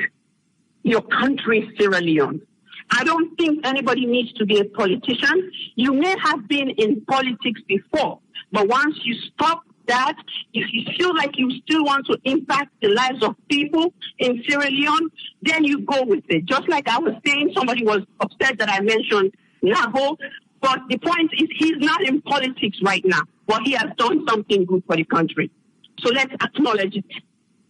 your country, Sierra Leone? I don't think anybody needs to be a politician. You may have been in politics before, but once you stop that, if you feel like you still want to impact the lives of people in Sierra Leone, then you go with it. Just like I was saying, somebody was upset that I mentioned Naho, but the point is he's not in politics right now, but he has done something good for the country. So let's acknowledge it,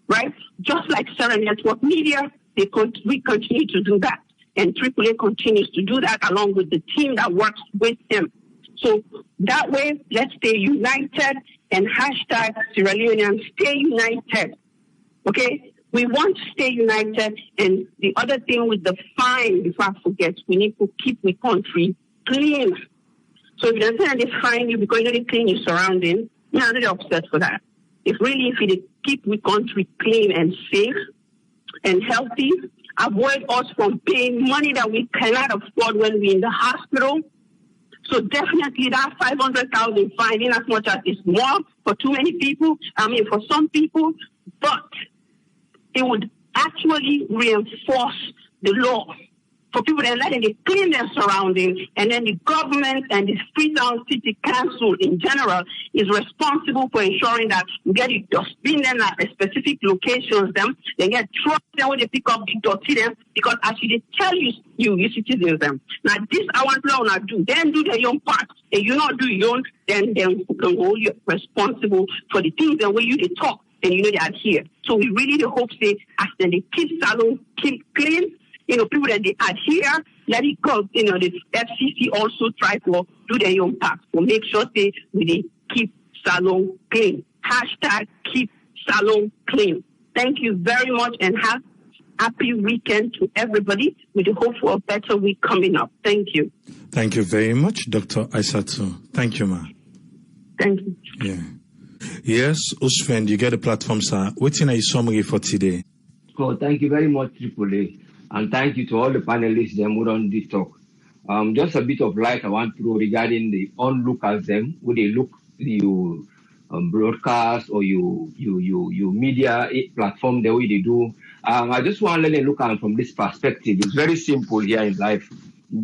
right? Just like Sierra Network Media, we continue to do that. And AAA continues to do that along with the team that works with him. So that way, let's stay united and hashtag Sierra Leoneans stay united. Okay? We want to stay united. And the other thing with the fine, before I forget, we need to keep the country clean. So if you don't fine you because you don't clean your surrounding, you're not really upset for that. If you keep the country clean and safe and healthy, avoid us from paying money that we cannot afford when we're in the hospital. So definitely that 500,000 fine, in as much as it's more for too many people, for some people, but it would actually reinforce the law for people that let them clean their surroundings, and then the government and the Freetown City Council in general is responsible for ensuring that we get the dustbin them at specific locations, they get trucks them when they pick up the dirty them, because as they tell you citizens them. Now this I want to not do. Then do their own part. And you not do your own, then you can hold you responsible for the things and when you they talk and they adhere. So we really hope say as then they keep salon clean, people that they adhere, let it go. The FCC also try to do their own part. So make sure they keep salon clean. Hashtag keep salon clean. Thank you very much and have happy weekend to everybody with the hope for a better week coming up. Thank you. Thank you very much, Dr. Aissatou. Thank you, ma. Thank you. Yeah. Yes, Usfend, you get a platform, sir. What's in a summary for today? Oh, thank you very much, AAA. And thank you to all the panelists that were on this talk. Just a bit of light I want to throw regarding the onlookers them, who they look you broadcast or you media platform the way they do. I just want to let them look at it from this perspective. It's very simple here in life.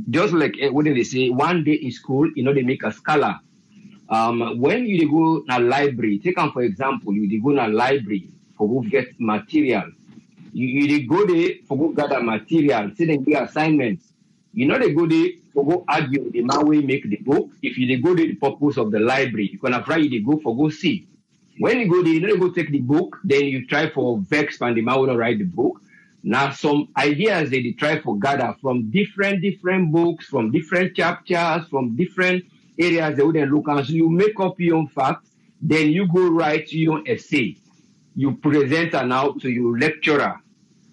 Just like what do they say? One day in school, they make a scholar. When you go to a library, take on for example, you go to a library for who get material. You go there for go gather material, say them get assignments. They go there for go argue the man way make the book. If you go there the purpose of the library, you can apply they go for go see. When you go there, you go take the book, then you try for vex and the man will write the book. Now some ideas they try for gather from different books, from different chapters, from different areas they wouldn't look at. So you make up your own facts, then you go write your own essay. You present an out to your lecturer.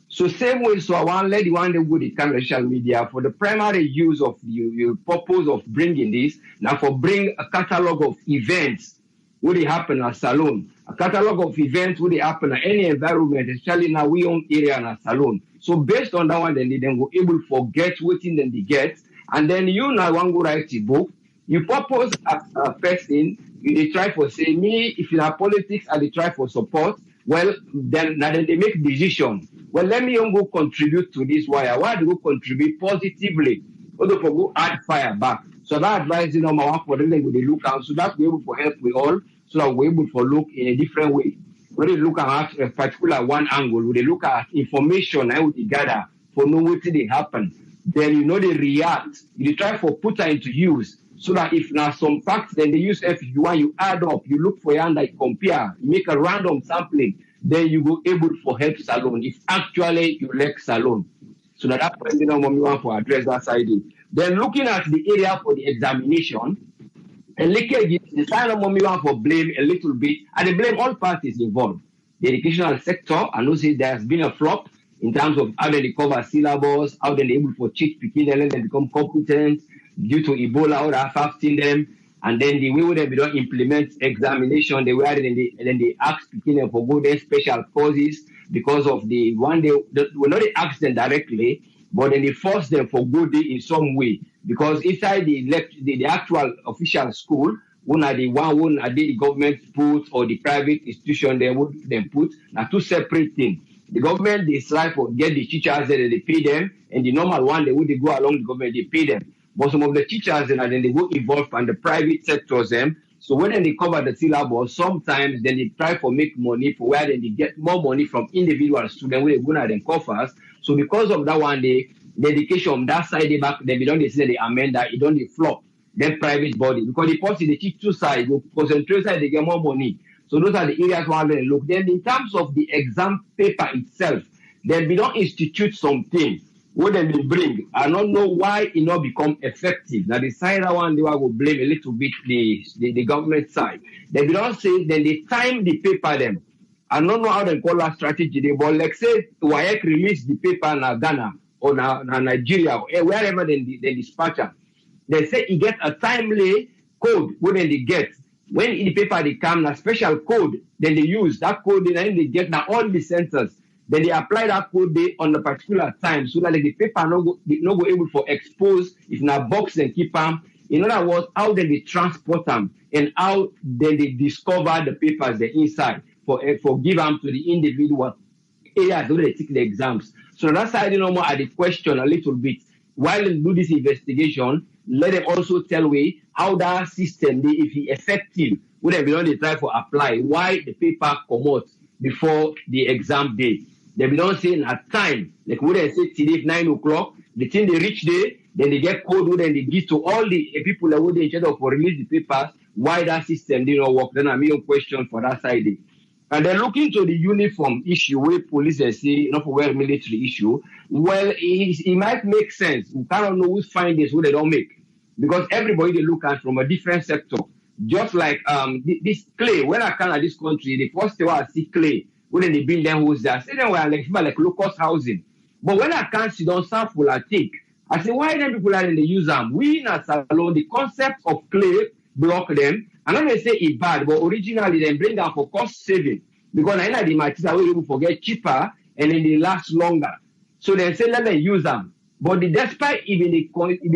So same way, so I want to let the one that go the commercial media for the primary use of your purpose of bringing this. Now for bring a catalog of events would it happen at salon, a catalog of events would it happen at any environment, especially now we own area and a salon. So based on that one, then they then go able to forget what in them they get, and then you now want to write a book. You purpose a person, you try for say me, if you have politics and they try for support, well, then they make decision. Well, let me go contribute to this wire. Why do we contribute positively? Although for go add fire back. So that advice, my work for them, they look out. So that we're able to help we all, so that we're able to look in a different way. When they look at a particular one angle, they look at information I would gather for know what they happen. Then they react. You try for put her into use. So that if now some facts, then they use FU1, you add up, you look for and like compare, you make a random sampling, then you go able for help salon. If actually you lack salon. So that point, we want to address that side. Then looking at the area for the examination, and leakage is the sign of we want for blame a little bit, and they blame all parties involved. The educational sector, I know say there has been a flop in terms of how they cover syllabus, how they're able to cheat picking and then become competent. Due to Ebola or affecting them, and then the way they don't implement examination, the way they ask picking them for go their special courses because of the one they will not ask them directly, but then they force them for good day in some way, because inside the actual official school, one are the one are the government put or the private institution they would then put, now two separate things. The government they strive for get the teachers and they pay them, and the normal one they would go along the government they pay them. But some of the teachers and then they go involved in the private sectors them. So when they cover the syllabus, sometimes then they try for make money for where then they get more money from individual students when they go at them coffers. So because of that one, the education on that side they back they don't say they amend that it don't they flop then private body, because the policy they teach two sides, they concentrate side they get more money. So those are the areas where they look. Then in terms of the exam paper itself, then we don't institute something what they will bring. I don't know why it not become effective. Now the side one they will blame a little bit the government side. Then we don't say then they time the paper them. I don't know how they call that strategy, but like say WAEC release the paper in Ghana or Nigeria or wherever they dispatch them. They say you get a timely code when they get. When in the paper they come a special code, then they use that code, then they get now all the centers. Then they apply that code day on a particular time so that like, the paper no go able for expose if na box and keep them. In other words, how then they transport them and how then they discover the papers the inside for give them to the individual areas where they take the exams. So that's how you know more at the question a little bit. While they do this investigation, let them also tell me how that system, if it's effective, would have been they try to apply, why the paper come out before the exam day. They don't say at time, like would they say today 9 o'clock, the thing they reach there, then they get code, then they give to all the people that would in charge of release the papers, why that system did not work. Then I mean a question for that side. And then looking to the uniform issue where police they say not for where military issue, well, it might make sense. We cannot know who's findings who they don't make. Because everybody they look at from a different sector. Just like this clay, when I come at this country, the first thing I see clay, when they build them who's there, I say them were like locust housing. But when I can't see them sample, I think, I say, why then people are in the use them? We in a salon, the concept of clay block them. I'm not going to say it's bad, but originally they bring them for cost saving. Because I know the material will forget cheaper and then they last longer. So they say let them use them. But despite even they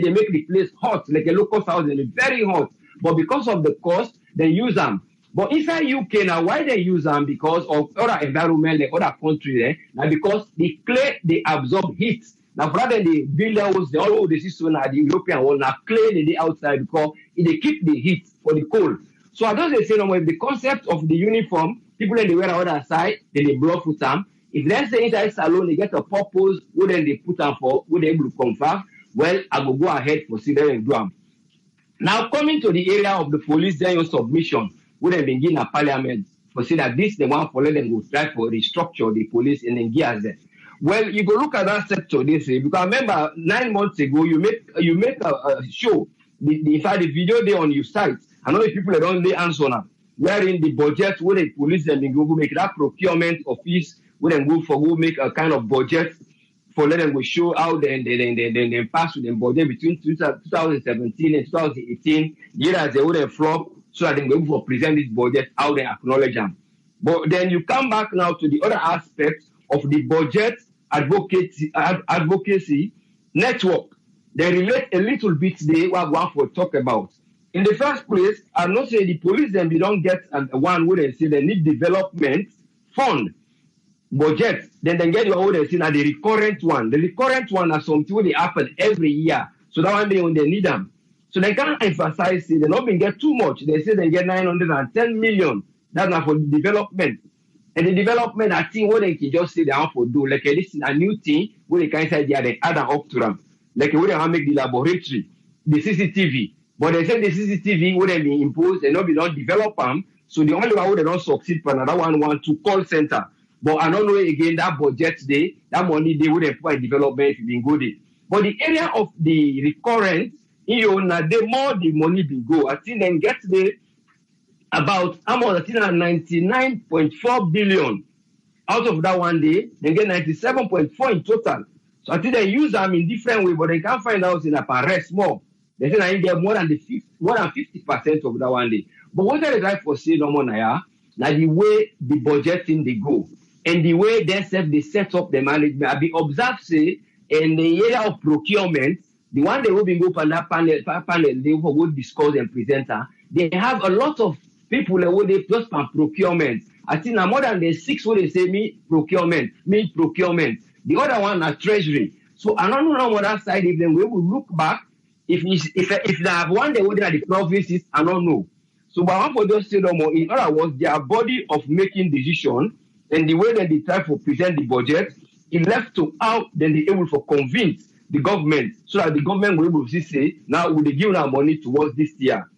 make the place hot, like a local house, and it's very hot. But because of the cost, they use them. But inside UK now, why they use them? Because of other environment, like other countries there. Now because the clay they absorb heat. Now rather than the builders, they all the system now the European one now clay they outside because they keep the heat for the cold. So I don't say no, if the concept of the uniform, people in the wear on the other side, then they blow foot them. If let's say inside salon they get a purpose, what then they put them for, what they able to confirm, well, I will go ahead for see them and do them. Now coming to the area of the police then your submission, what they begin at parliament for see that this the one for let them go try for restructure the police and then gears them. Well, you go look at that sector this way, because I remember 9 months ago you make a show, in fact the video there on your site. I know the people that don't lay hands on them. Wherein the budget where the police them go make that procurement office where them go make a kind of budget for let them go show how they pass with them budget between 2017 and 2018 years they would have flop so that they go for present this budget how they acknowledge them. But then you come back now to the other aspect of the budget advocacy network. They relate a little bit today what we want to talk about. In the first place, I'm not saying the police then they don't get one where they say they need development fund budget. Then they get your own they say now the recurrent one. The recurrent one are something where they happen every year. So that one day when they need them. So they can't emphasize it. They not been get too much. They say they get 910 million. That's not for development. And the development, I think what they can just say they want to do. Like this is a new thing where they can say they add up to them. Like where they want to make the laboratory, the CCTV. But they say the CCTV wouldn't be imposed and not be not develop them. So the only one who they don't succeed for another one want to call center. But I don't know again that budget day, that money they wouldn't put in development if it been good. But the area of the recurrent, the more the money be go. I think then get the about I think 99.4 billion out of that one day, they get 97.4 in total. So I think they use them in different way, but they can't find out in a arrest more. They say I get more than 50% of that one day. But what they try for say no more now, the way the budgeting they go and the way they set up the management. I be observed say in the area of procurement, the one they will be go for that panel, they will discuss and present. They have a lot of people that will they just for procurement. I think now more than the 6 where they say me procurement. The other one are treasury. So I don't know on that side if then we will look back. If they have one they would at the provinces, I don't know. So but one for just say no more. In other words, their body of making decision and the way that they try to present the budget, it left to how then they able to convince the government so that the government will be able to say, now will they give our money towards this year?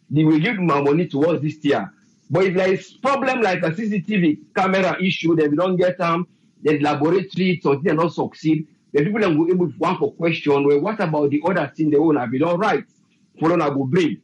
They will give my money towards this year. But if there is problem like a CCTV camera issue, then we don't get the laboratory so they not succeed, the people that will able to want for question, well, what about the other thing they will have been all right? For will bring.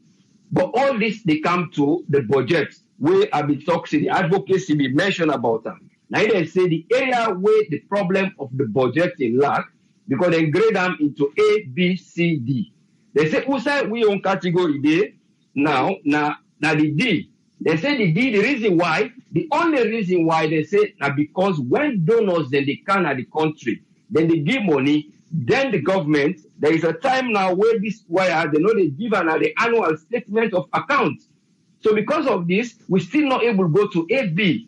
But all this they come to the budget where I've been talking, the advocacy be mentioned about them. Now they say the area where the problem of the budget in lack, because they grade them into A, B, C, D. They say, who say we on category D? Now the D. They say the D, the only reason why they say now because when donors then they come at the country, then they give money, then the government, there is a time now where this wire, they know they give the annual statement of accounts. So because of this, we still not able to go to AB,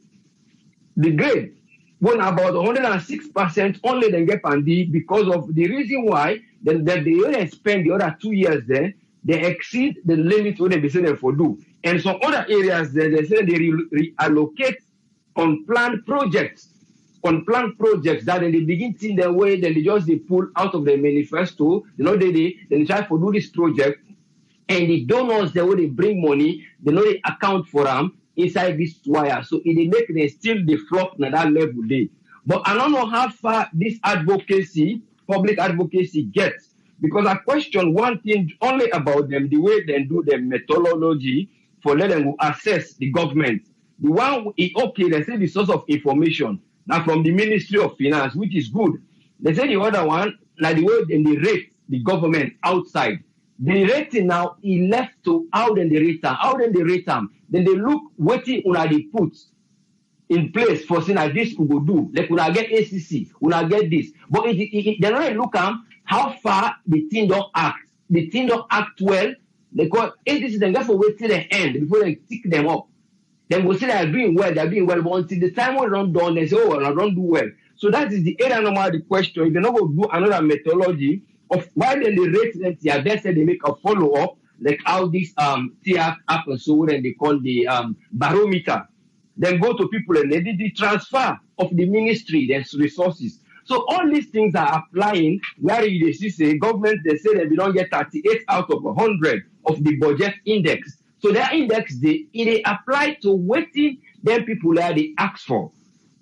the grade. When about 106% only then get on D because of the reason why then they only spend the other 2 years there, they exceed the limit what they say them for do. And some other areas there, they say they reallocate on planned projects that then they begin seeing their way, then they just they pull out of the manifesto, they try to do this project, and the donors they will bring money, they know they account for them inside this wire. So it make them still the flop at that level there. But I don't know how far this advocacy, public advocacy gets. Because I question one thing only about them, the way they do their methodology for letting them assess the government. The one is okay, they say the source of information. Now from the Ministry of Finance, which is good. They say the other one, like the way they rate the government outside. The rating now is left to how then they rate them. How then they rate them? Then they look waiting on they put in place for saying like this we will do. Like when I get ACC, when I get this. But they don't look at how far the thing don't act. The thing don't act well. They call ACC, they go for wait till the end before they tick them up. Then we'll say they're doing well, but until the time we're not done, they say, oh, well, I don't do well. So that is the area normal the question. If they're not going to do another methodology of why then they rate them, they say they make a follow-up, like how this TR happens, so then they call the barometer. Then go to people and they did the transfer of the ministry, there's resources. So all these things are applying where they say government, they say that we don't get 38 out of 100 of the budget index. So their index, they apply to waiting them people that they ask for.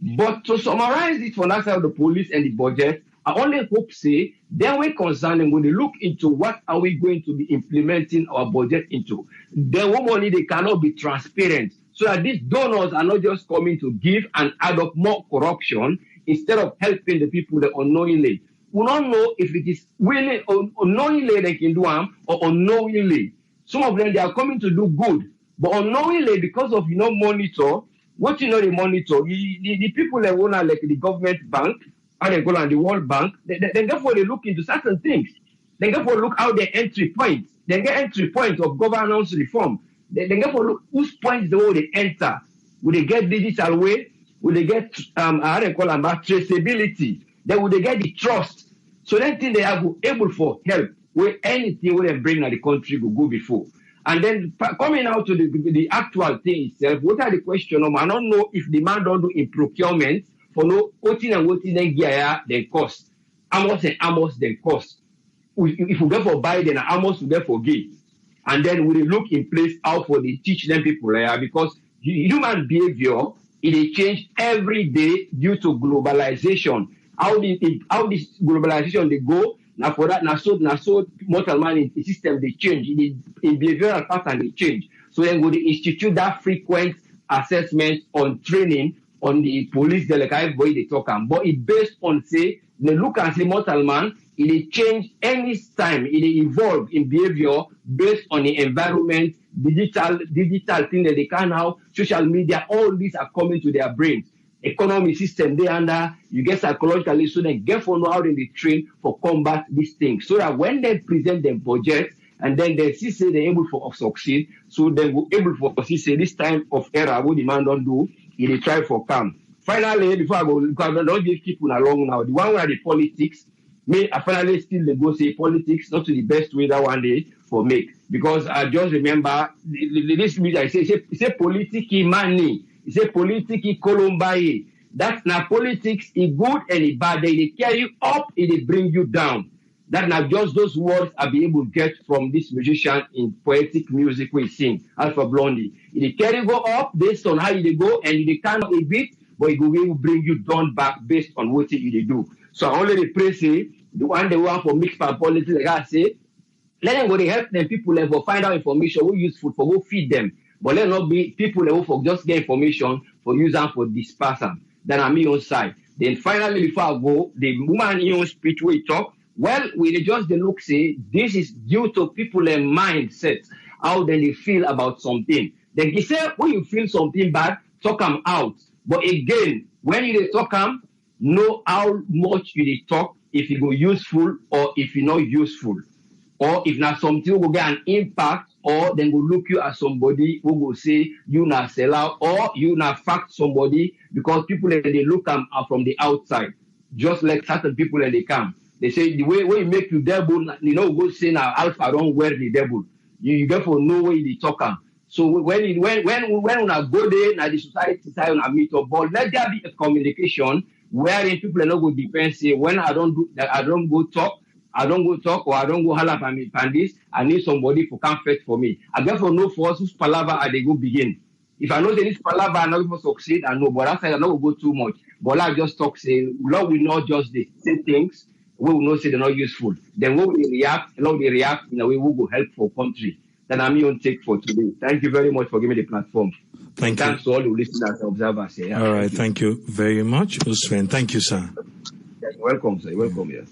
But to summarize it for that side of the police and the budget, I only hope say then we're concerned and when they look into what are we going to be implementing our budget into. Then one money they cannot be transparent. So that these donors are not just coming to give and add up more corruption instead of helping the people that unknowingly. We don't know if it is willing or unknowingly they can do them or unknowingly. Some of them, they are coming to do good. But unknowingly, because of, monitor, what they monitor, the people that own like the government bank, and they go on the World Bank, they therefore they look into certain things. They therefore look out their entry points. They get entry points of governance reform. They therefore look whose points they enter. Will they get digital way? Will they get, traceability? Then will they get the trust? So that thing they are able for help. Where anything we bring at the country will go before. And then coming out to the actual thing itself, what are the question of? I don't know if the man don't do in procurement for no voting and voting then gear then cost. Amos then cost. If we go for Biden, Amos we go for gay. And then we look in place how for the teach them people because human behavior it change every day due to globalization. How this globalization they go. Now for that, now so mortal man in the system they change, in behavioral pattern they change. So then go to institute that frequent assessment on training on the police, the like everybody they talk about. But it based on say they look and say mortal man, it change any time, it evolve in behavior based on the environment, digital thing that they can now, social media, all these are coming to their brains. economy system they under, you get psychologically, so they get for know how they train for combat these things. So that when they present their budget, and then they see say they're able to succeed, so they will able to see say this time of era what the man don't do, he try for come. Finally, before I go, because I don't give people along now, the one where the politics, I finally still they go say politics, not to the best way that one day for make. Because I just remember this media, I say politiki money, I say politiki columbaye. That's now politics, it good and it bad. They carry you up, it bring you down. That now just those words I'll be able to get from this musician in poetic music we sing, Alpha Blondie. It carry go up based on how you go, and you can a bit, but it will bring you down back based on what you do. So I only pray say the one they want for mixed politics, like I say, let them go to help them people level find out information who use food for who feed them. But let not be people level for just get information for use and for disperse them. Then I'm on side. Then finally before I go, the woman in speech we talk. Well, we just the look say this is due to people and mindset, how they feel about something. Then he say when you feel something bad, talk them out. But again, when you talk them, know how much you talk, if it go useful or if it's not useful. Or if not something will get an impact, or then will look you as somebody who will say you not sell out, or you not fact somebody, because people they look them from the outside. Just like certain people they come. They say the way you make you devil, you know, go say now Alpha don't wear the devil. You therefore know where they talk am. So when I go there, now the society side on a meet up, but let there be a communication wherein people are not going to depend say when I don't go talk, or I don't go holla and this, I need somebody for come fetch for me. I therefore know for us whose palaver I they go begin. If I know that this palaver I'm not going to succeed, I know, but that's why I don't go too much. But I just talk say, Lord will not just the same things. We will not say they're not useful. Then when we react, in a way we will help for country. Then I'm on take for today. Thank you very much for giving me the platform. Thanks to all the listeners and observers here. All right, thank you very much, Usman. Thank you, sir. Yes, welcome, sir. Welcome, yes.